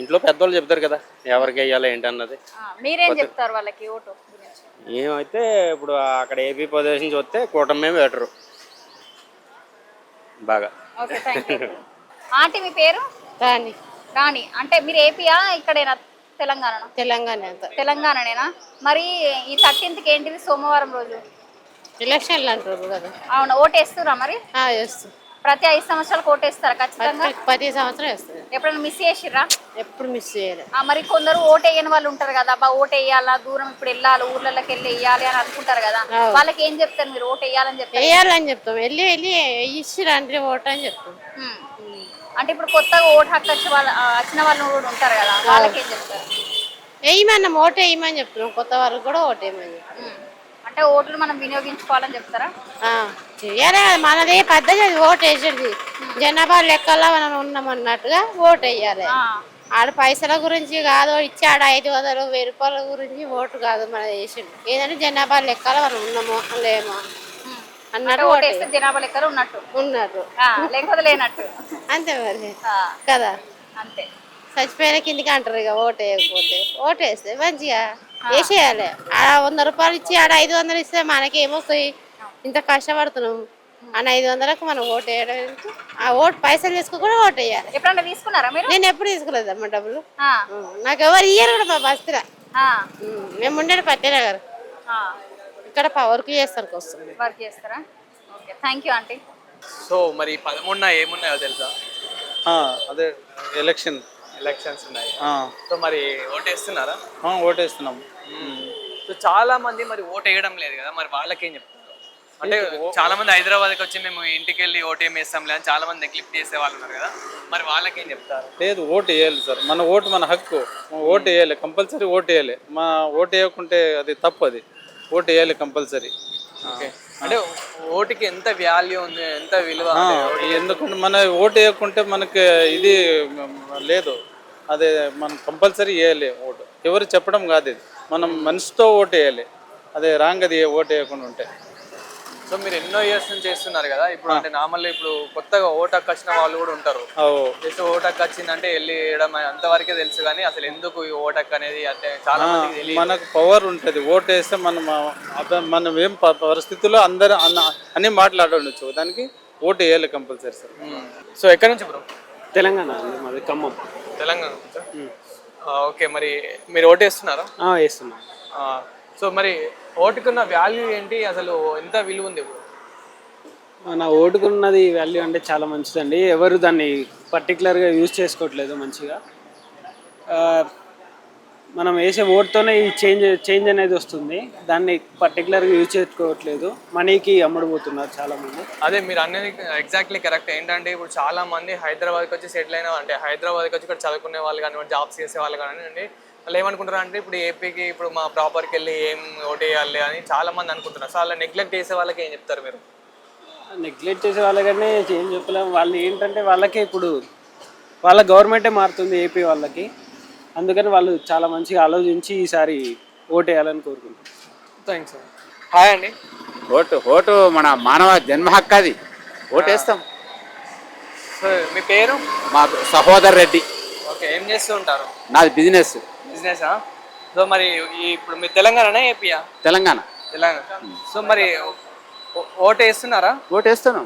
ఇంట్లో పెద్దవాళ్ళు చెప్తారు కదా ఎవరికి వేయాలి ఏంటి అన్నది. మీరేం చెప్తారు వాళ్ళకి ఓటు గురించి? ఏమైతే ఇప్పుడు అక్కడ ఏపీ ప్రదేశం చూస్తే కూటమి బెటరు బాగా. Okay, thank you. ఆంటీ మీ పేరు? రాణి. రాణి. అంటే మీరు ఏపీయా ఇక్కడేనా? తెలంగాణనేనా? మరి ఈ 13th ఏంటిది? సోమవారం రోజు ఎలక్షన్లు అంటారు కదా. అవును, ఓటు వేస్తురా మరి? వేస్తాం. ప్రతి 5 సంవత్సరాలకు ఓటు వేస్తారా ఖచ్చితంగా? ప్రతి సంవత్సరం వేస్తారు. ఎప్పుడైనా మిస్ చేసిర్రా? ఎప్పుడు మిస్ చేయాలి. మరి కొందరు ఓటు వేయని వాళ్ళు ఉంటారు కదా, అబ్బా ఓటు వేయాలా, దూరం ఇప్పుడు వెళ్ళాలి, ఊర్లలోకి వెళ్ళి వేయాలి అని అనుకుంటారు కదా, వాళ్ళకి ఏం చెప్తారు మీరు? ఓటు వేయాలని చెప్తారు? వేయాలని చెప్తాం. వెళ్ళి ఇచ్చి రండి ఓటు అని చెప్తాం. అంటే ఇప్పుడు కొత్తగా ఓటు హక్కు వచ్చిన వాళ్ళు కూడా ఉంటారు కదా, వాళ్ళకి ఏం చెప్తారు? వేయమన్నాం, ఓటు వేయమని చెప్తున్నాం. కొత్త వాళ్ళకి కూడా ఓటు వేయమని చెప్తాం. అంటే ఓట్లు మనం వినియోగించుకోవాలని చెప్తారా? చెయ్యాలి కదా, మనది పద్ధతి అది. ఓటు వేసేది జనాభా లెక్కల్లో మనం ఉన్నామన్నట్టుగా ఓటు వేయాలి. ఆడ పైసల గురించి కాదు, ఇచ్చి ఆడ 500, 1000 రూపాయల గురించి ఓటు కాదు మన వేసేది. ఏదంటే జనాభా లెక్కలో మనం ఉన్నామో లేమో అన్నట్టు ఓటు వేస్తే జనాభా లెక్కలు ఉన్నట్టు, లేకపోతే లేనట్టు. అంతే మరి కదా. అంతే. చచ్చిపోయిన కిందికి అంటారు ఇక ఓటు వేయకపోతే. ఓటు వేస్తే మంచిగా వేసేయాలి. ఆడ 100 రూపాయలు ఇచ్చి ఆడ 500 ఇస్తే మనకేమొస్తాయి? ఇంత కష్టపడుతున్నాం అని 500కు మనం ఓటు వేయడం. ఆ ఓటు పైసలు తీసుకుని కూడా ఓటు వేయాలి. ఎప్పుడన్నా తీసుకున్నారా మీరు? నేను ఎప్పుడు తీసుకోలేదమ్మా డబ్బులు. నాకు ఎవరు ఇయ్యరు కూడా మా బస్తీలో. మేము ఉండేది పట్టేనగర్. ఇక్కడ వర్క్ చేస్తానికి వస్తుంది. వర్క్ చేస్తారా? Okay, thank you aunty. So మరి 13న ఏమున్నాయో తెలుసా? అదే ఎలక్షన్స్ ఉన్నాయి. సో మరి ఓటేస్తున్నారా? ఓటేస్తున్నాం. సో చాలా మంది మరి ఓటు వేయడం లేదు కదా, మరి వాళ్ళకేం చెప్తారు? అంటే చాలా మంది హైదరాబాద్కి వచ్చి మేము ఇంటికి వెళ్ళి ఓటు ఏం వేస్తాంలే అని చాలా మంది నెగ్లెక్ట్ చేసే వాళ్ళు ఉన్నారు కదా, మరి వాళ్ళకేం చెప్తారు? లేదు, ఓటు వేయాలి సార్. మన ఓటు మన హక్కు. ఓటు వేయాలి, కంపల్సరీ ఓటు వేయాలి. మా ఓటు వేయకుంటే అది తప్పు. అది ఓటు వేయాలి కంపల్సరీ. ఓకే, అంటే ఓటుకి ఎంత వాల్యూ ఉంది, ఎంత విలువ? ఎందుకంటే మన ఓటు వేయకుంటే మనకి ఇది లేదు, అదే మనం కంపల్సరీ వేయాలి ఓటు. ఎవరు చెప్పడం కాదు, ఇది మనం మనసుతో ఓటు వేయాలి. అదే రాంగ్ అది ఓటు వేయకుండా ఉంటే. సో మీరు ఎన్నో ఇయర్స్ నుంచి చేస్తున్నారు కదా, ఇప్పుడు అంటే నార్మల్ ఇప్పుడు కొత్తగా ఓటు హక్కు వచ్చిన వాళ్ళు కూడా ఉంటారు. జస్ట్ ఓటు హక్కు వచ్చిందంటే వెళ్ళి వేయడం అంతవరకే తెలుసు, కానీ అసలు ఎందుకు ఈ ఓటు హక్కు అనేది అంటే చాలా మందికి తెలియదు. మనకు పవర్ ఉంటుంది, ఓటు వేస్తే మనం ఏం పరిస్థితుల్లో అందరూ అన్ని మాట్లాడవచ్చు, దానికి ఓటు వేయాలి కంపల్సరీ సార్. సో ఎక్కడి నుంచి బ్రో? తెలంగాణ అండి, మాది ఖమ్మం. తెలంగాణ. ఓకే, మరి మీరు ఓటు వేస్తున్నారా? వేస్తున్నాం. సో మరి ఓటుకున్న వాల్యూ ఏంటి, అసలు ఎంత విలువ ఉంది? మన ఓటుకున్నది వాల్యూ అంటే చాలా మంచిదండి. ఎవరు దాన్ని పర్టికులర్గా యూజ్ చేసుకోవట్లేదు మంచిగా. మనం వేసే ఓటుతోనే ఈ చేంజ్ అనేది వస్తుంది, దాన్ని పర్టికులర్గా యూజ్ చేసుకోవట్లేదు. మనీకి అమ్ముడుపోతున్నారు చాలామంది. అదే మీరు అనేది ఎగ్జాక్ట్లీ కరెక్ట్. ఏంటంటే ఇప్పుడు చాలా మంది హైదరాబాద్కి వచ్చి సెటిల్ అయిన, అంటే హైదరాబాద్కి వచ్చి ఇక్కడ చదువుకునే వాళ్ళు కానివ్వండి, జాబ్స్ చేసే వాళ్ళు కానివ్వండి, వాళ్ళు ఏమనుకుంటారు అంటే ఇప్పుడు ఏపీకి ఇప్పుడు మా ప్రాపర్కి వెళ్ళి ఏం ఓటు వేయాలి అని చాలా మంది అనుకుంటున్నారు. సో అలా నెగ్లెక్ట్ చేసే వాళ్ళకి ఏం చెప్తారు మీరు? నెగ్లెక్ట్ చేసే వాళ్ళకనే ఏం చెప్పలేము. వాళ్ళు ఏంటంటే వాళ్ళకే ఇప్పుడు వాళ్ళ గవర్నమెంటే మారుతుంది ఏపీ వాళ్ళకి, అందుకని వాళ్ళు చాలా మంచిగా ఆలోచించి ఈసారి ఓటు వేయాలని కోరుకుంటున్నారు. థ్యాంక్స్. హాయ్ అండి. ఓటు మన మానవ జన్మ హక్కు, అది ఓటు వేస్తాం. సో మీ పేరు? మా సహోదర్ రెడ్డి. ఓకే, ఏం చేస్తూ ఉంటారు? నాది బిజినెస్. బిజినెసా? సో మరి ఇప్పుడు మీరు తెలంగాణనే ఏపీయా? తెలంగాణ. సో మరి ఓటు వేస్తున్నారా? ఓటు వేస్తున్నాం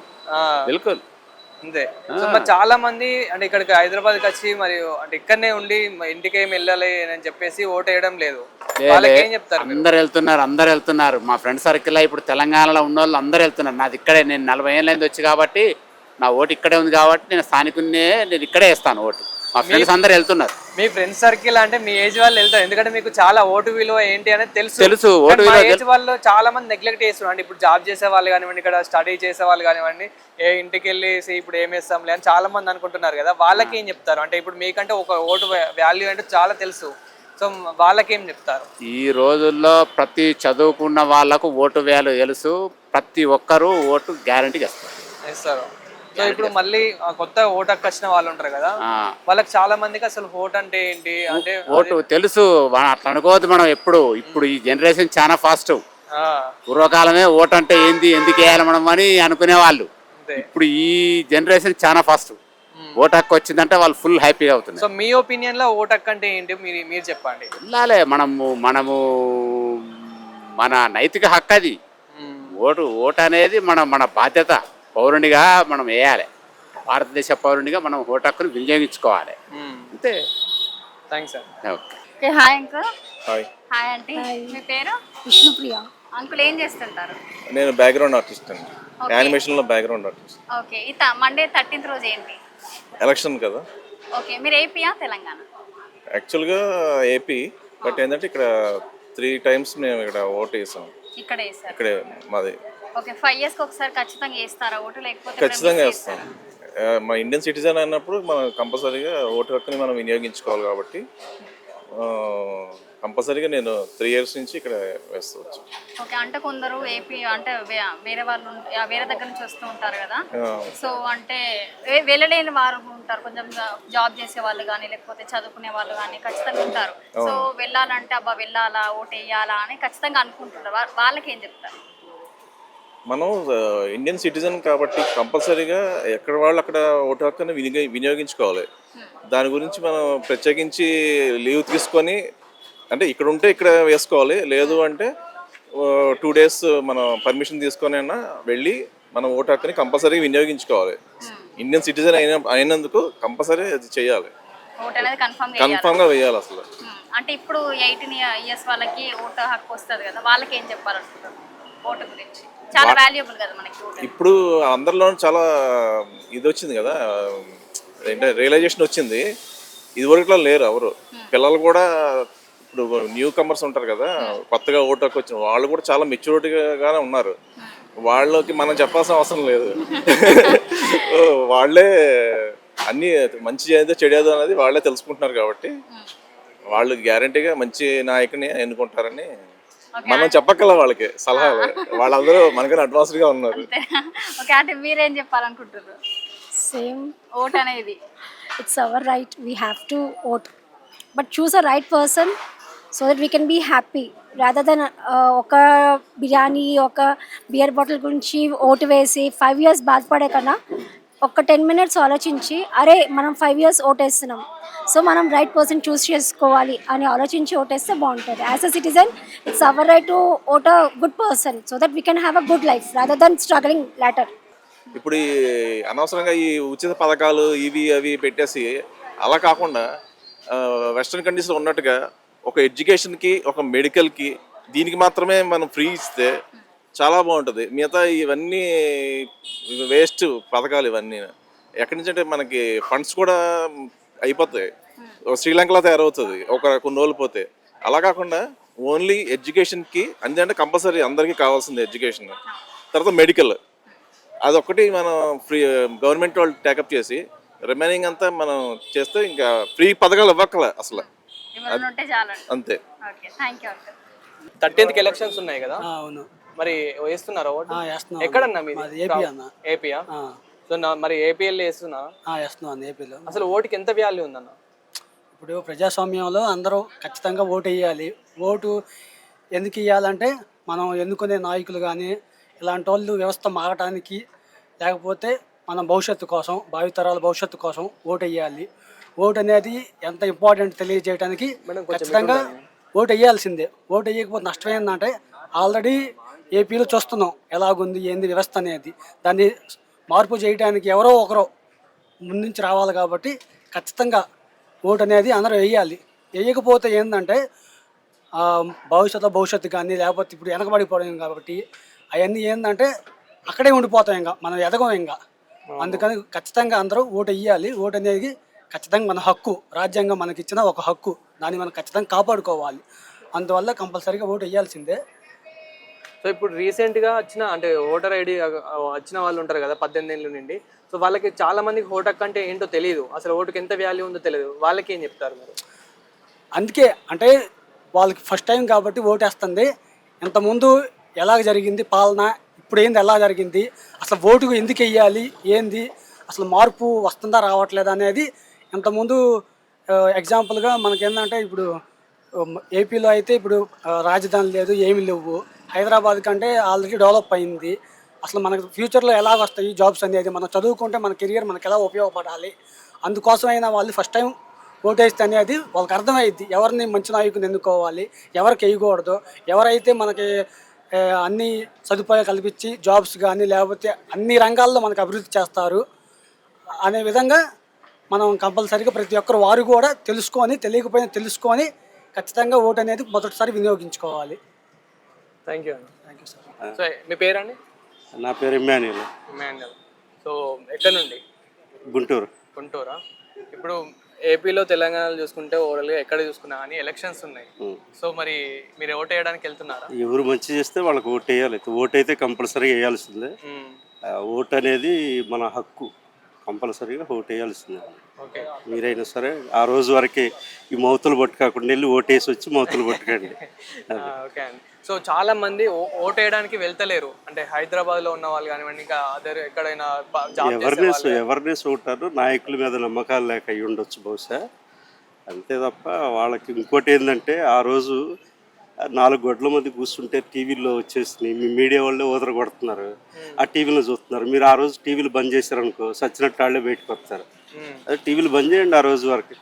బిల్కుల్. అంతే. సో మరి చాలా మంది అంటే ఇక్కడికి హైదరాబాద్కి వచ్చి మరి అంటే ఇక్కడనే ఉండి ఇంటికి ఏమి వెళ్ళాలి అని చెప్పేసి ఓటు వేయడం లేదు, వాళ్ళకి ఏం చెప్తారు? అందరు వెళ్తున్నారు. మా ఫ్రెండ్ సర్కిల్ ఇప్పుడు తెలంగాణలో ఉన్న వాళ్ళు అందరు వెళ్తున్నారు. నాది ఇక్కడే, నేను 40 ఏళ్ళైంది వచ్చి కాబట్టి నా ఓటు ఇక్కడే ఉంది కాబట్టి నేను స్థానికున్నే, నేను ఇక్కడే వేస్తాను ఓటు. మా ఫ్రెండ్స్ అందరు వెళ్తున్నారు. మీ ఫ్రెండ్స్ సర్కిల్ అంటే మీ ఏజ్ వాళ్ళు వెళ్తారు, ఎందుకంటే మీకు చాలా ఓటు విలువ ఏంటి అనేది తెలుసు. ఓటు విలువ ఏజ్ వాళ్ళు చాలా మంది నెగ్లెక్ట్ చేస్తున్నారు. అంటే ఇప్పుడు జాబ్ చేసే వాళ్ళు కానివ్వండి, ఇక్కడ స్టడీ చేసే వాళ్ళు కానివ్వండి, ఇంటికి వెళ్ళేసి ఇప్పుడు ఏం వేస్తాంలే అని చాలా మంది అనుకుంటున్నారు కదా, వాళ్ళకి ఏం చెప్తారు? అంటే ఇప్పుడు మీకంటే ఒక ఓటు వాల్యూ అంటే చాలా తెలుసు, సో వాళ్ళకి ఏం చెప్తారు? ఈ రోజుల్లో ప్రతి చదువుకున్న వాళ్ళకు ఓటు వాల్యూ తెలుసు, ప్రతి ఒక్కరూ ఓటు గ్యారంటీగా వేస్తారు. సో ఇప్పుడు మళ్ళీ కొత్త ఓటు హక్కు వచ్చిన వాళ్ళు ఉంటారు కదా, వాళ్ళకి చాలా మందికి అసలు ఓటు అంటే ఏంటి అంటే ఓటు తెలుసు. అట్లా అనుకోవద్దు మనం ఎప్పుడు. ఇప్పుడు ఈ జనరేషన్ చాలా ఫాస్ట్. పూర్వకాలమే ఓటు అంటే ఏంది, ఎందుకు వేయాలి మనం అని అనుకునే వాళ్ళు. ఇప్పుడు ఈ జనరేషన్ చాలా ఫాస్ట్. ఓటు హక్కు వచ్చిందంటే వాళ్ళు ఫుల్ హ్యాపీగా అవుతుంది. సో మీ ఒపీనియన్ లో ఓటు హక్కు అంటే ఏంటి మీరు చెప్పండి. వెళ్ళాలి మనము మన నైతిక హక్కు అది. ఓటు అనేది మన బాధ్యత. పౌరునిగా మనం వేయాలి. భారతదేశ పౌరునిగా మనం ఓటు హక్కును వినియోగించుకోవాలి, అంతే. Thanks sir. Okay, hi uncle. Hi. Hi aunty. మీ పేరు? విష్ణుప్రియ. అంకుల్ ఏం చేస్తుంటారు? నేను బ్యాక్గ్రౌండ్ ఆర్టిస్ట్ అండి, యానిమేషన్లో బ్యాక్గ్రౌండ్ ఆర్టిస్ట్. ఓకే, ఈ మండే 13th రోజు ఏంటి? ఎలక్షన్ కదా. ఓకే, మీరు ఏపీయా తెలంగాణ? యాక్చువల్గా ఏపీ, బట్ ఏంటంటే ఇక్కడ 3 times మేము ఇక్కడ ఓటు వేసాం. ఇక్కడ వేసారు? ఇక్కడే మాది. ఓకే, 5 years కి ఒకసారి ఖచ్చితంగా వేస్తారా ఓటు, లేకపోతే ఖచ్చితంగా వేస్తాం. మా ఇండియన్ సిటిజన్ అన్నప్పుడు మనం కంపల్సరీగా ఓటు హక్కుని మనం వినియోగించుకోవాలి కాబట్టి కంపల్సరీగా నేను 3 years నుంచి ఇక్కడ వేస్తవచ్చు. ఓకే, అంటే కొందరు ఏపీ అంటే వేరే వాళ్ళు వేరే దగ్గర నుంచి వస్తూ ఉంటారు కదా, సో అంటే వెళ్ళలేని వారు ఉంటారు, కొంచెం జాబ్ చేసే వాళ్ళు కానీ లేకపోతే చదువుకునే వాళ్ళు కానీ ఖచ్చితంగా ఉంటారు. సో వెళ్ళాలంటే అబ్బా వెళ్ళాలా, ఓటు వేయాలా అని ఖచ్చితంగా అనుకుంటుంటారు, వాళ్ళకి ఏం చెప్తారు? మనం ఇండియన్ సిటిజన్ కాబట్టి కంపల్సరీగా ఎక్కడ వాళ్ళు అక్కడ ఓటు హక్కుని వినియోగించుకోవాలి. దాని గురించి మనం ప్రత్యేకించి లీవ్ తీసుకొని, అంటే ఇక్కడ ఉంటే ఇక్కడ వేసుకోవాలి, లేదు అంటే 2 days మనం పర్మిషన్ తీసుకొని అయినా వెళ్ళి మనం ఓటు హక్కుని కంపల్సరీగా వినియోగించుకోవాలి. ఇండియన్ సిటిజన్ అయినందుకు కంపల్సరీ అది చేయాలి, కన్ఫామ్గా వేయాలి అసలు. అంటే ఇప్పుడు 18 years వాళ్ళకి ఓటు హక్కు వస్తుంది కదా, వాళ్ళకి ఏం చెప్పాలనుకుంటున్నారు ఓటు గురించి? చాలా వాల్యుబుల్ కదా మనకి. ఇప్పుడు అందరిలో చాలా ఇది వచ్చింది కదా, ఏంటంటే రియలైజేషన్ వచ్చింది. ఇదివరకులో లేరు ఎవరు. పిల్లలు కూడా ఇప్పుడు న్యూ కమర్స్ ఉంటారు కదా, కొత్తగా ఓటు హక్కు వచ్చిన వాళ్ళు కూడా చాలా మెచ్యూరిటీగానే ఉన్నారు. వాళ్ళకి మనం చెప్పాల్సిన అవసరం లేదు. వాళ్ళే అన్నీ మంచి ఏదో చెడేదో అనేది వాళ్ళే తెలుసుకుంటున్నారు కాబట్టి వాళ్ళు గ్యారంటీగా మంచి నాయకుని ఎన్నుకుంటారని. మనం చెప్పక్కల వాళ్ళకి సలహాలు, వాళ్ళందరూ మనకన్నా అడ్వాన్స్డ్ గా ఉన్నారు. ఓకే, అంటే మీరేం చెప్పాలనుకుంటున్నారు? Same. ఓట్ అనేది It's our right. We have to vote. But choose a right person so that we can be happy. Rather than ఒక బిర్యానీ ఒక బియర్ బాటిల్ గురించి ఓటు వేసి 5 years బాధపడే కన్నా ఒక 10 minutes ఆలోచించి అరే మనం 5 years ఓటేస్తున్నాం, సో మనం రైట్ పర్సన్ చూస్ చేసుకోవాలి అని ఆలోచించి ఓటేస్తే బాగుంటుంది. As a citizen it's our right to vote a good person so that we can have a good life rather than struggling later. ఇప్పుడు ఈ అనవసరంగా ఈ ఉచిత పథకాలు ఇవి అవి పెట్టేసి అలా కాకుండా వెస్ట్రన్ కంట్రీస్లో ఉన్నట్టుగా ఒక ఎడ్యుకేషన్కి ఒక మెడికల్కి దీనికి మాత్రమే మనం ఫ్రీ ఇస్తే చాలా బాగుంటుంది. మిగతా ఇవన్నీ వేస్ట్ పథకాలు ఇవన్నీ. ఎక్కడి నుంచి అంటే మనకి ఫండ్స్ కూడా అయిపోతాయి, శ్రీలంకలో తయారవుతుంది కొన్ని రోజులు పోతే. అలా కాకుండా ఓన్లీ ఎడ్యుకేషన్కి అంటే కంపల్సరీ అందరికీ కావాల్సింది ఎడ్యుకేషన్, తర్వాత మెడికల్, అదొక్కటి మనం ఫ్రీ గవర్నమెంట్ వాళ్ళు టేకప్ చేసి రిమైనింగ్ అంతా మనం చేస్తే ఇంకా ఫ్రీ పథకాలు ఇవ్వక్కల అసలు, అంతే. 13th ఎలక్షన్స్ ఉన్నాయి కదా, అవును. మరి వేస్తున్నారా ఓటు? వేస్తున్నాం. ఎక్కడన్నా మీది? ఏపీ అన్న. ఏపీయా? సో మరి ఏపీఎల్ వేస్తున్నా? వేస్తున్నాం ఏపీలో. అసలు ఓటుకి ఎంత వాల్యూ ఉందన్న? ఇప్పుడు ప్రజాస్వామ్యంలో అందరూ ఖచ్చితంగా ఓటు వేయాలి. ఓటు ఎందుకు వేయాలంటే మనం ఎన్నుకునే నాయకులు కానీ ఇలాంటి వాళ్ళు వ్యవస్థ మారటానికి, లేకపోతే మన భవిష్యత్తు కోసం, భావితరాల భవిష్యత్తు కోసం ఓటు వేయాలి. ఓటు అనేది ఎంత ఇంపార్టెంట్ తెలియజేయడానికి ఖచ్చితంగా ఓటు వేయాల్సిందే. ఓటు వేయకపోతే నష్టం ఏంటంటే ఆల్రెడీ ఏపీలో చూస్తున్నాం ఎలాగుంది ఏంది వ్యవస్థ అనేది. దాన్ని మార్పు చేయడానికి ఎవరో ఒకరు ముందుంచి రావాలి. కాబట్టి ఖచ్చితంగా ఓటు అనేది అందరూ వేయాలి. వేయకపోతే ఏంటంటే భవిష్యత్తు కానీ లేకపోతే ఇప్పుడు వెనకబడిపోవడం కాబట్టి అవన్నీ ఏంటంటే అక్కడే ఉండిపోతాం, ఇంకా మనం ఎదగం ఇంకా. అందుకని ఖచ్చితంగా అందరూ ఓటు వేయాలి. ఓటు అనేది ఖచ్చితంగా మన హక్కు, రాజ్యాంగం మనకి ఇచ్చిన ఒక హక్కు, దాన్ని మనం ఖచ్చితంగా కాపాడుకోవాలి. అందువల్ల కంపల్సరీగా ఓటు వేయాల్సిందే. సో ఇప్పుడు రీసెంట్గా వచ్చిన అంటే ఓటర్ ఐడి వచ్చిన వాళ్ళు ఉంటారు కదా 18 ఏళ్ళ నుండి, సో వాళ్ళకి చాలా మందికి ఓటు హక్కు అంటే ఏంటో తెలియదు, అసలు ఓటుకి ఎంత వాల్యూ ఉందో తెలియదు. వాళ్ళకి ఏం చెప్తారు మీరు? అందుకే అంటే వాళ్ళకి ఫస్ట్ టైం కాబట్టి ఓటేస్తుంది. ఇంతకుముందు ఎలాగ జరిగింది పాలన, ఇప్పుడు ఏంది ఎలా జరిగింది, అసలు ఓటుకు ఎందుకు వేయాలి, ఏంది అసలు మార్పు వస్తుందా రావట్లేదా అనేది ఇంతకుముందు ఎగ్జాంపుల్గా మనకేంటంటే ఇప్పుడు ఏపీలో అయితే ఇప్పుడు రాజధాని లేదు, ఏమీ లేవు. హైదరాబాద్ కంటే ఆల్రెడీ డెవలప్ అయింది. అసలు మనకు ఫ్యూచర్లో ఎలా వస్తాయి జాబ్స్ అనేది, మనం చదువుకుంటే మన కెరియర్ మనకు ఎలా ఉపయోగపడాలి, అందుకోసమైనా వాళ్ళు ఫస్ట్ టైం ఓటేస్తే అనేది వాళ్ళకి అర్థమైద్ది. ఎవరిని మంచి నాయకుని ఎన్నుకోవాలి, ఎవరికి వేయకూడదు, ఎవరైతే మనకి అన్ని సదుపాయాలు కల్పించి జాబ్స్ కానీ లేకపోతే అన్ని రంగాల్లో మనకు అభివృద్ధి చేస్తారు అనే విధంగా మనం కంపల్సరీగా ప్రతి ఒక్కరు వారు కూడా తెలుసుకొని, తెలియకపోయినా తెలుసుకొని ఖచ్చితంగా ఓటు అనేది మొదటిసారి వినియోగించుకోవాలి. థ్యాంక్ యూ అండి. Thank you sir. సో మీ పేరండి? నా పేరు ఇమ్మాన్యుల్. ఇమ్మాన్యుల్. సో ఎక్కడ నుండి? గుంటూరు. గుంటూరా? ఇప్పుడు ఏపీలో తెలంగాణలో చూసుకుంటే ఓవరాల్గా ఎక్కడ చూసుకున్నా కానీ ఎలక్షన్స్ ఉన్నాయి. సో మరి మీరు ఓటు వేయడానికి వెళ్తున్నారా? ఎవరు మంచి చేస్తే వాళ్ళకి ఓటు వేయాలి. ఓటు అయితే కంపల్సరీగా వేయాల్సిందే. ఓటు అనేది మన హక్కు, కంపల్సరీగా ఓటు వేయాల్సిందే. మీరైనా సరే ఆ రోజు వరకే ఈ మౌతులు పట్టుకాకుండా వెళ్ళి ఓటేసి వచ్చి మౌతులు పట్టుకోండి. ఓకే అండి. సో చాలా మంది ఓటు వేయడానికి వెళ్తలేరు, అంటే హైదరాబాద్లో ఉన్న వాళ్ళు కానివ్వండి, ఇంకా అదర్ ఎక్కడైనా అవేర్నెస్ ఉంటారు, నాయకుల మీద నమ్మకాలు లేక అయ్యి ఉండొచ్చు బహుశా, అంతే తప్ప వాళ్ళకి. ఇంకోటి ఏంటంటే ఆ రోజు 4 గొడ్ల మంది కూర్చుంటే టీవీలో వచ్చేసి మీ మీడియా వాళ్ళే ఊదర కొడుతున్నారు, ఆ టీవీలో చూస్తున్నారు. మీరు ఆ రోజు టీవీలు బంద్ చేశారనుకో సచ్చినట్టు వాళ్ళే బయటకు వస్తారు. అదే టీవీలు బంద్ చేయండి ఆ రోజు వరకు.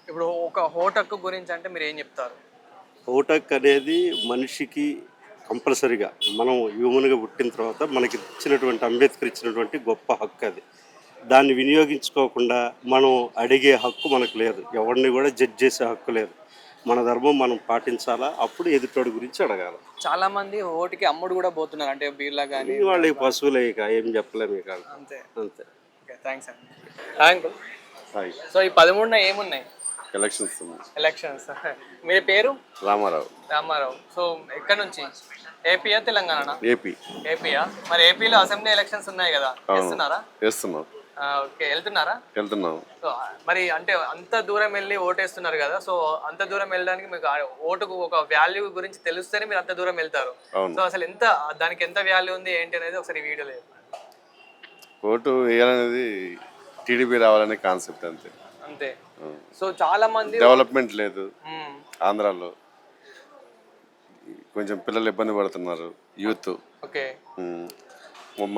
ఇప్పుడు ఒక ఓటు హక్కు గురించి అంటే మీరు ఏం చెప్తారు? ఓటు హక్కు అనేది మనిషికి కంపల్సరీగా మనం హ్యూమన్గా పుట్టిన తర్వాత మనకి ఇచ్చినటువంటి అంబేద్కర్ ఇచ్చినటువంటి గొప్ప హక్కు అది. దాన్ని వినియోగించుకోకుండా మనం అడిగే హక్కు మనకు లేదు, ఎవరిని కూడా జడ్జ్ చేసే హక్కు లేదు. మన ధర్మం మనం పాటించాలా, అప్పుడు ఎదుటోడి గురించి అడగాలి. చాలా మంది ఓటుకి అమ్ముడు కూడా పోతున్నారు, అంటే బీర్లా కానీ వాళ్ళకి పశువులే, ఇక ఏం చెప్పలేము ఇక. అంతే అంతే. థ్యాంక్స్ అండి. థ్యాంక్. సో ఈ 13న ఏమున్నాయి? ఎలక్షన్స్. మీ పేరు? రామారావు. రామారావు. సో ఎక్కడ నుంచి? ఏపీయా తెలంగాణ? ఏపీయా? మరి ఏపీలో అసెంబ్లీ ఎలక్షన్స్ ఉన్నాయి కదా, చేస్తున్నారా? చేస్తున్నాం. ఓకే, వెళ్తున్నారా? వెళ్తున్నాము. సో మరి అంటే అంత దూరం వెళ్ళి ఓటేస్తున్నారు కదా, సో అంత దూరం వెళ్ళడానికి మీకు ఓటుకు ఒక వాల్యూ గురించి తెలిస్తేనే మీరు అంత దూరం వెళ్తారు. సో అసలు ఎంత దానికి ఎంత వాల్యూ ఉంది ఏంటి అనేది ఒకసారి వీడియోలో చెప్పండి. ఓటు వేయాలనేది టీడీపీ రావాలనే కాన్సెప్ట్ అంతే. అంతే. సో చాలా మంది డెవలప్మెంట్ లేదు ఆంధ్రాలో, కొంచెం పిల్లలు ఇబ్బంది పడుతున్నారు, యూత్. ఓకే.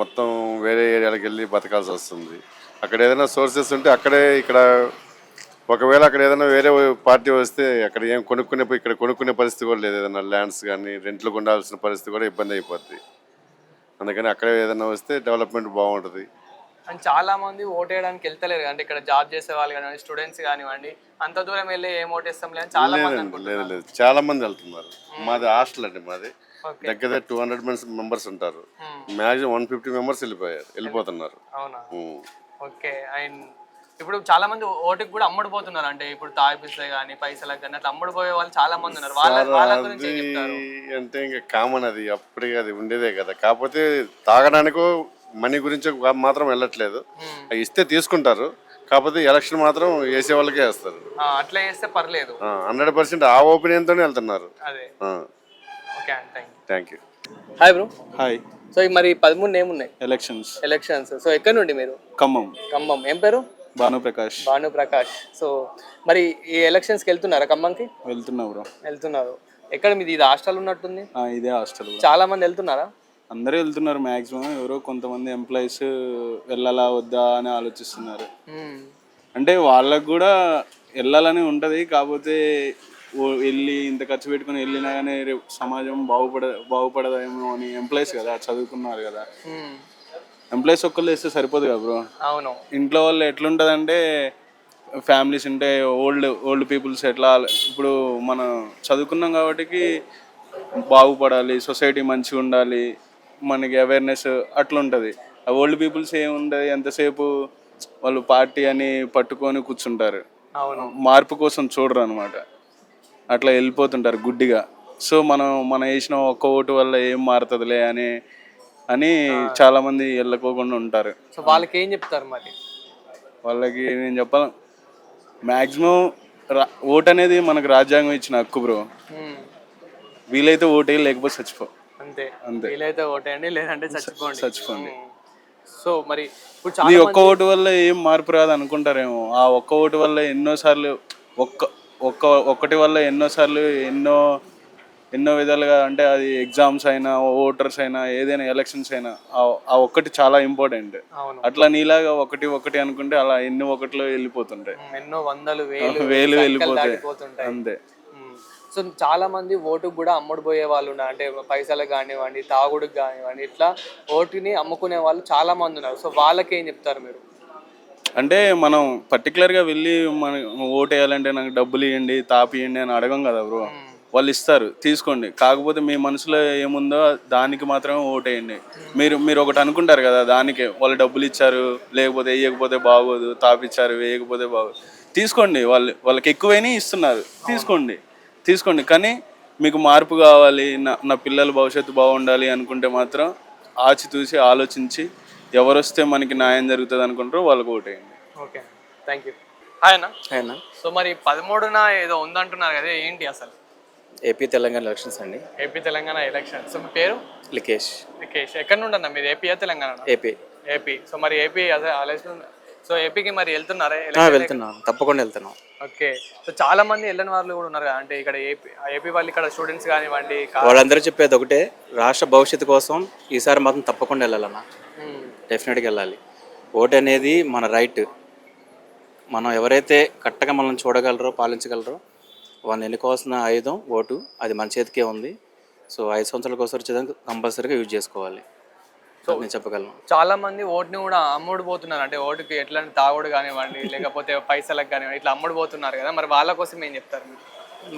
మొత్తం వేరే ఏరియాలకు వెళ్ళి బతకాల్సి వస్తుంది. అక్కడ ఏదైనా సోర్సెస్ ఉంటే అక్కడే, ఇక్కడ ఒకవేళ అక్కడ ఏదైనా వేరే పార్టీ వస్తే అక్కడ ఏం ఇక్కడ కొనుక్కునే పరిస్థితి కూడా లేదు. ఏదైనా ల్యాండ్స్ కానీ రెంట్లకు ఉండాల్సిన పరిస్థితి కూడా ఇబ్బంది అయిపోద్ది. అందుకని అక్కడే ఏదైనా వస్తే డెవలప్మెంట్ బాగుంటుంది. అండ్ చాలా మంది ఓటేయడానికి వెళ్తలేరు, అంటే ఇక్కడ జాబ్ చేసే వాళ్ళు కానివ్వండి, స్టూడెంట్స్ కానివ్వండి, అంత దూరం వెళ్ళి ఏం ఓటేస్తాం లేదు చాలా మంది. లేదు, చాలా మంది వెళ్తున్నారు. మాది హాస్టల్ అండి, మాది దగ్గర 200 మెంబర్స్ ఉంటారు. మ్యాక్సిమం 150 మెంబర్స్ వెళ్ళిపోతున్నారు. అవునా? ఓకే. అండ్ ఇప్పుడు చాలా మంది ఓటుకి కూడా అమ్ముడుపోతున్నారు, అంటే ఇప్పుడు తాగిపిస్తాయి కానీ పైసలకు కానీ అట్లా అమ్ముడుపోయే వాళ్ళు చాలా మంది ఉన్నారు. వాళ్ళ గురించి ఏం చెప్తారు? అంటే ఇంకా కామన్ అది, అప్పటికి అది ఉండేదే కదా. కాకపోతే తాగడానికో మనీ గురించి మాత్రం వెళ్ళట్లేదు. ఇస్తే తీసుకుంటారు, కాకపోతే ఎలక్షన్ మాత్రం వేసే వాళ్ళకే వేస్తారు. అట్లా వేస్తే పర్లేదు. 100% ఆ ఒపీనియన్తోనే వెళ్తున్నారు. అదే. Okay, thank you. Hi bro. Hi. So మరి 13 ఏమున్నాయి? ఎలక్షన్స్. సో ఎక్కడి నుండి మీరు? ఖమ్మం. ఏం పేరు? భానుప్రకాష్. సో మరి ఈ ఎలక్షన్స్కి వెళ్తున్నారా? ఖమ్మంకి వెళ్తున్నారు. ఎక్కడ మీది? ఇది హాస్టల్ ఉన్నట్టుంది. ఇదే హాస్టల్. చాలా మంది వెళ్తున్నారా? అందరూ వెళ్తున్నారు మ్యాక్సిమం. ఎవరో కొంతమంది ఎంప్లాయీస్ వెళ్ళాలా వద్దా అని ఆలోచిస్తున్నారు. అంటే వాళ్ళకు కూడా వెళ్ళాలని ఉంటుంది, కాకపోతే వెళ్ళి ఇంత ఖర్చు పెట్టుకుని వెళ్ళినా కానీ రేపు సమాజం బాగుపడదేమో అని. ఎంప్లాయీస్ కదా, చదువుకున్నారు కదా, ఎంప్లాయీస్ ఒక్కళ్ళు వేస్తే సరిపోదు కదా బ్రో. అవును. ఇంట్లో వాళ్ళు ఎట్లుంటుంది అంటే, ఫ్యామిలీస్ ఉంటే ఓల్డ్ పీపుల్స్ ఎట్లా, ఇప్పుడు మనం చదువుకున్నాం కాబట్టి బాగుపడాలి, సొసైటీ మంచిగా ఉండాలి, మనకి అవేర్నెస్ అట్లా ఉంటుంది. ఆ ఓల్డ్ పీపుల్స్ ఏముంటుంది, ఎంతసేపు వాళ్ళు పార్టీ అని పట్టుకొని కూర్చుంటారు, మార్పు కోసం చూడరు అనమాట. అట్లా వెళ్ళిపోతుంటారు గుడ్డిగా. సో మనం వేసిన ఒక్క ఓటు వల్ల ఏం మారుతుందిలే అని చాలా మంది వెళ్ళకోకుండా ఉంటారు. సో వాళ్ళకి ఏం చెప్తారు మరి? వాళ్ళకి నేను చెప్పాలి, మ్యాక్సిమం ఓటు అనేది మనకు రాజ్యాంగం ఇచ్చిన హక్కు బ్రో. వీలైతే ఓటే, లేకపోతే చచ్చిపో. అంతే. వీలైతే ఓటేయండి, లేదంటే చచ్చిపోండి. సో మరి ఈ ఒక్క ఓటు వల్ల ఏం మార్పు రాదు అనుకుంటారేమో. ఆ ఒక్క ఓటు వల్ల ఎన్నోసార్లు ఒక్కటి వల్ల ఎన్నోసార్లు ఎన్నో విధాలుగా, అంటే అది ఎగ్జామ్స్ అయినా, ఓటర్స్ అయినా, ఏదైనా ఎలక్షన్స్ అయినా, ఆ ఒక్కటి చాలా ఇంపార్టెంట్. అట్లా నీలాగా ఒకటి అనుకుంటే అలా ఎన్నో ఒకటిలో వెళ్ళిపోతుంటాయి, ఎన్నో వందలు వేలు వెళ్ళిపోతాయి. అంతే. సో చాలా మంది ఓటుకు కూడా అమ్ముడుపోయే వాళ్ళు ఉన్నారు, అంటే పైసలకు కానివ్వండి, తాగుడుకు కానివ్వండి, ఇట్లా ఓటుని అమ్ముకునే వాళ్ళు చాలా మంది ఉన్నారు. సో వాళ్ళకి ఏం చెప్తారు మీరు? అంటే మనం పర్టికులర్గా వెళ్ళి మన ఓటు వేయాలంటే నాకు డబ్బులు ఇవ్వండి, తాపియండి అని అడగం కదా బ్రో. వాళ్ళు ఇస్తారు, తీసుకోండి. కాకపోతే మీ మనసులో ఏముందో దానికి మాత్రమే ఓటేయండి. మీరు ఒకటి అనుకుంటారు కదా, దానికే వాళ్ళు డబ్బులు ఇచ్చారు, లేకపోతే వేయకపోతే బాగోదు, తాపిచ్చారు వేయకపోతే బాగోదు. తీసుకోండి, వాళ్ళకి ఎక్కువైనా ఇస్తున్నారు, తీసుకోండి. కానీ మీకు మార్పు కావాలి, నా పిల్లల భవిష్యత్తు బాగుండాలి అనుకుంటే మాత్రం ఆచితూసి ఆలోచించి ఎవరు వస్తే మనకి న్యాయం జరుగుతుంది అనుకుంటారో వాళ్ళకి ఓటేయండి. Okay, thank you. హాయ్ అన్న. సో మరి 13న ఏదో ఉందంటున్నారు కదా, ఏంటి అసలు? ఏపీ తెలంగాణ ఎలక్షన్స్ అండి. AP Telangana election. సో మీ పేరు? లికేష్. ఎక్కడి నుండి అన్న మీరు? ఏపీయా తెలంగాణ? ఏపీ. సో మరి ఏపీ ఎలక్షన్, సో ఏపీకి మరి వెళ్తున్నారా? వెళ్తున్నాం, తప్పకుండా వెళ్తున్నాం. ఓకే. సో చాలా మంది వెళ్ళని వాళ్ళు కూడా ఉన్నారు కదా, అంటే ఇక్కడ ఏపీ వాళ్ళు ఇక్కడ స్టూడెంట్స్ కానివ్వండి, వాళ్ళందరూ చెప్పేది ఒకటే, రాష్ట్ర భవిష్యత్తు కోసం ఈసారి మాత్రం తప్పకుండా వెళ్ళాలన్నా, డెఫినెట్గా వెళ్ళాలి. ఓటు అనేది మన రైట్. మనం ఎవరైతే కరెక్ట్గా మనం చూడగలరో, పాలించగలరో వాళ్ళని ఎన్నుకోవాల్సిన ఆయుధం ఓటు. అది మన చేతికే ఉంది. సో 5 సంవత్సరాలకు ఒకసారి వచ్చేదానికి కంపల్సరీగా యూజ్ చేసుకోవాలి. సో నేను చెప్పగలను. చాలా మంది ఓటుని కూడా అమ్ముడుపోతున్నారు, అంటే ఓటుకి ఎట్లా తాగుడు కానివ్వండి, లేకపోతే పైసలకు కానివ్వండి, ఇట్లా అమ్ముడుపోతున్నారు కదా, మరి వాళ్ళ కోసం ఏం చెప్తారు?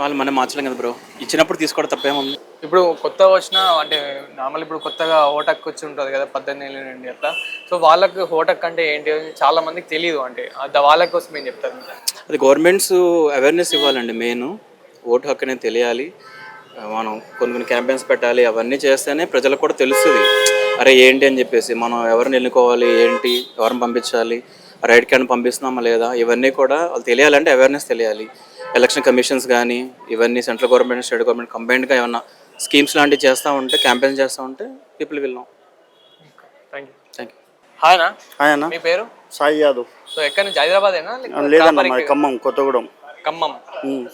వాళ్ళు మనం మార్చలేం కదా బ్రో, ఇచ్చినప్పుడు తీసుకోవడం తప్పేముంది. ఇప్పుడు కొత్తగా వచ్చిన, అంటే నార్మల్ ఇప్పుడు కొత్తగా ఓటక్ వచ్చి ఉంటుంది కదా 18 ఏళ్ళ నుండి అట్లా, సో వాళ్ళకి ఓటక్ అంటే ఏంటి చాలా మందికి తెలియదు, అంటే వాళ్ళ కోసం ఏం చెప్తారు? అది గవర్నమెంట్స్ అవేర్నెస్ ఇవ్వాలండి. మెయిన్ ఓటు హక్కు అనేది తెలియాలి. మనం కొన్ని క్యాంపెయిన్స్ పెట్టాలి, అవన్నీ చేస్తేనే ప్రజలకు కూడా తెలుస్తుంది. అరే ఏంటి అని చెప్పేసి మనం ఎవరిని ఎన్నుకోవాలి, ఏంటి ఎవరిని పంపించాలి, రైట్ క్యాండ్ పంపిస్తున్నామా లేదా, ఇవన్నీ కూడా వాళ్ళు తెలియాలంటే అవేర్నెస్ తెలియాలి. ఎలక్షన్ కమిషన్స్ కానీ ఇవన్నీ సెంట్రల్ గవర్నమెంట్ స్టేట్ గవర్నమెంట్ కంబైన్డ్గా ఏమన్నా స్కీమ్స్ లాంటివి చేస్తూ ఉంటే, క్యాంపెయిన్ చేస్తూ ఉంటే people will know. Thank you. Thank you. Hi అన్న. హాయ్ అన్న. మీ పేరు? సాయి యాదవ్. సో ఎక్కడి నుంచి? హైదరాబాదేనా? లేదన్న మాది ఖమ్మం, కొత్తగూడెం. ఖమ్మం.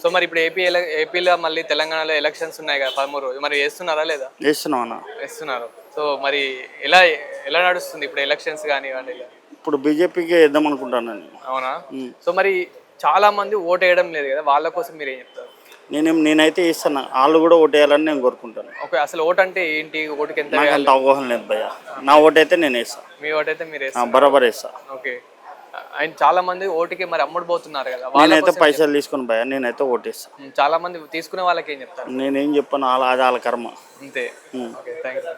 సో మరి ఇప్పుడు ఏపీలో మళ్ళీ తెలంగాణలో ఎలక్షన్స్ ఉన్నాయి కదా 13 రోజు, మరి వేస్తున్నారా లేదా? వేస్తున్నాం అన్న. వేస్తున్నారు. సో మరి ఎలా ఎలా నడుస్తుంది ఇప్పుడు ఎలక్షన్స్ కానీ ఇవన్నీ? ఇప్పుడు బీజేపీకి వేద్దాం అనుకుంటాను నేను. అవునా? సో మరి చాలా మంది ఓటు వేయడం లేదు కదా, వాళ్ళ కోసం మీరు ఏం చెప్తారు? నేనైతే వేస్తాను, వాళ్ళు కూడా ఓటు వేయాలని నేను కోరుకుంటాను. ఓకే, అసలు ఓటు అంటే ఏంటి, ఓటుకి ఎంత నాకు అంత అవగాహన లేదు భయ్య. నా ఓటు అయితే నేను వేస్తా. మీ ఓటు అయితే మీరు వేస్తారు? బరాబర్ వేస్తా. ఓకే. అండ్ చాలా మంది ఓటుకి మరి అమ్ముడు పోతున్నారు కదా, నేనైతే పైసలు తీసుకుని భయ్య, నేనైతే ఓటు వేస్తా. చాలా మంది తీసుకునే వాళ్ళకి ఏం చెప్తారు? నేనేం చెప్పాను, అది వాళ్ళ కర్మ అంతే. Okay, thank you.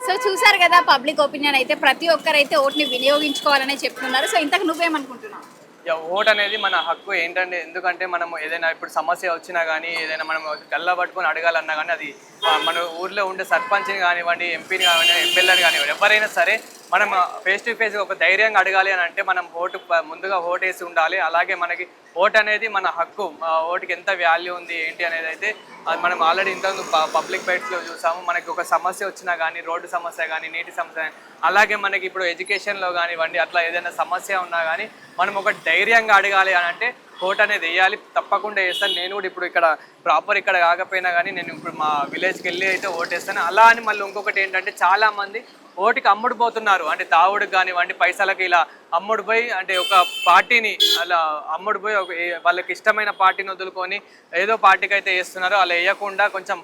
సో చూసారు కదా పబ్లిక్ ఒపీనియన్ అయితే, ప్రతి ఒక్కరైతే ఓట్ని వినియోగించుకోవాలనే చెప్తున్నారు. సో ఇంతకు నువ్వేమనుకుంటున్నావు? ఓట్ అనేది మన హక్కు. ఏంటంటే ఎందుకంటే మనం ఏదైనా ఇప్పుడు సమస్య వచ్చినా కానీ, ఏదైనా మనం కళ్ళ పట్టుకొని అడగాలన్నా కానీ, అది మన ఊర్లో ఉండే సర్పంచ్ని కానివ్వండి, ఎంపీని కానివ్వండి, ఎమ్మెల్యేని కానివ్వండి, ఎవరైనా సరే మనం ఫేస్ టు ఫేస్ ఒక ధైర్యంగా అడగాలి అని అంటే మనం ముందుగా ఓటు వేసి ఉండాలి. అలాగే మనకి ఓట్ అనేది మన హక్కు. ఓటుకి ఎంత వాల్యూ ఉంది ఏంటి అనేది అయితే అది మనం ఆల్రెడీ ఇంతకు పబ్లిక్ బైట్స్లో చూసాము. మనకి ఒక సమస్య వచ్చినా కానీ, రోడ్డు సమస్య కానీ, నీటి సమస్య, అలాగే మనకి ఇప్పుడు ఎడ్యుకేషన్లో కానివ్వండి, అట్లా ఏదైనా సమస్య ఉన్నా కానీ మనం ఒక ధైర్యంగా అడగాలి అని అంటే ఓట్ అనేది వేయాలి. తప్పకుండా వేస్తాను. నేను కూడా ఇప్పుడు ఇక్కడ ప్రాపర్ ఇక్కడ కాకపోయినా కానీ నేను ఇప్పుడు మా విలేజ్కి వెళ్ళి అయితే ఓటు వేస్తాను. అలా అని మళ్ళీ ఇంకొకటి ఏంటంటే చాలామంది ఓటుకి అమ్ముడు పోతున్నారు. అంటే తావుడికి కానివ్వండి, పైసలకి ఇలా అమ్ముడు పోయి, అంటే ఒక పార్టీని అలా అమ్ముడు పోయి వాళ్ళకి ఇష్టమైన పార్టీని వదులుకొని ఏదో పార్టీకి అయితే వేస్తున్నారు. అలా వేయకుండా కొంచెం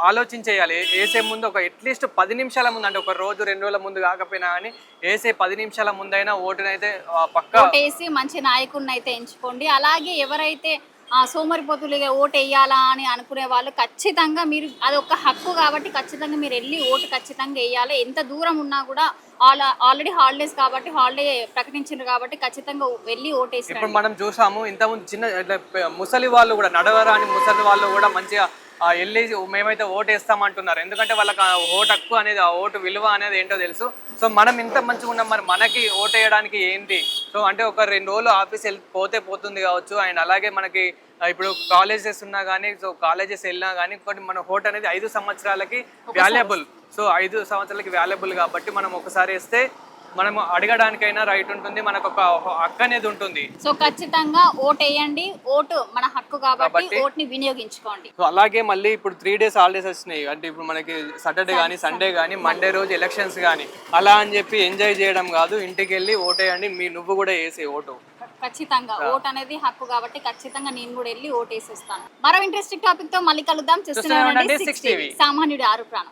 ఆలోచించేయాలి. వేసే ముందు ఒక అట్లీస్ట్ 10 నిమిషాల ముందు, అంటే ఒక రోజు 2 రోజుల ముందు కాకపోయినా కానీ వేసే 10 నిమిషాల ముందైనా ఓటునైతే పక్కా వేసి మంచి నాయకుడిని అయితే ఎంచుకోండి. అలాగే ఎవరైతే సోమరిపోతులుగా ఓటు వేయాలా అని అనుకునే వాళ్ళు ఖచ్చితంగా మీరు, అది ఒక హక్కు కాబట్టి ఖచ్చితంగా మీరు వెళ్ళి ఓటు ఖచ్చితంగా వేయాలి. ఎంత దూరం ఉన్నా కూడా ఆల్రెడీ హాలిడేస్ కాబట్టి, హాలిడే ప్రకటించారు కాబట్టి ఖచ్చితంగా వెళ్ళి ఓటేసి. ఇప్పుడు మనం చూసాము ఇంతకుముందు చిన్న ముసలి వాళ్ళు కూడా, నడవరాని ముసలి వాళ్ళు కూడా మంచిగా వెళ్ళి మేమైతే ఓటు వేస్తామంటున్నారు. ఎందుకంటే వాళ్ళకి ఓటు హక్కు అనేది, ఆ ఓటు విలువ అనేది ఏంటో తెలుసు. సో మనం ఇంత మంచిగా ఉన్నాం, మరి మనకి ఓటు వేయడానికి ఏంటి? సో అంటే ఒక 2 రోజులు ఆఫీస్ పోతుంది కావచ్చు. అండ్ అలాగే మనకి ఇప్పుడు కాలేజెస్ ఉన్నా కానీ, సో కాలేజెస్ వెళ్ళినా కానీ కొన్ని మన ఓటు అనేది 5 సంవత్సరాలకి వాల్యుబుల్. సో 5 సంవత్సరాలకి వాల్యుబుల్ కాబట్టి మనం ఒకసారి వేస్తే మనం అడగడానికైనా రైట్ ఉంటుంది, మనకు ఒక హక్కు అనేది ఉంటుంది. సో ఖచ్చితంగా ఓటు వేయండి. ఓటు మన హక్కు కాబట్టి ఓటుని వినియోగించుకోండి. సో అలాగే మళ్ళీ ఇప్పుడు 3 డేస్ హాలిడేస్ వచ్చినాయి. అంటే ఇప్పుడు మనకి సాటర్డే కానీ, సండే కానీ, మండే రోజు ఎలక్షన్స్ కానీ, అలా అని చెప్పి ఎంజాయ్ చేయడం కాదు. ఇంటికి వెళ్ళి ఓటు వేయండి. నువ్వు కూడా వేసే ఓటు ఖచ్చితంగా. ఓటు అనేది హక్కు కాబట్టి ఖచ్చితంగా నేను కూడా వెళ్ళి ఓటు వేసేస్తాను. మరో ఇంట్రెస్టింగ్ టాపిక్ తో మళ్ళీ కలుద్దాం. చూస్తూనే ఉండండి 6 టీవీ. సామాన్యుడి ఆరు ప్రాణం.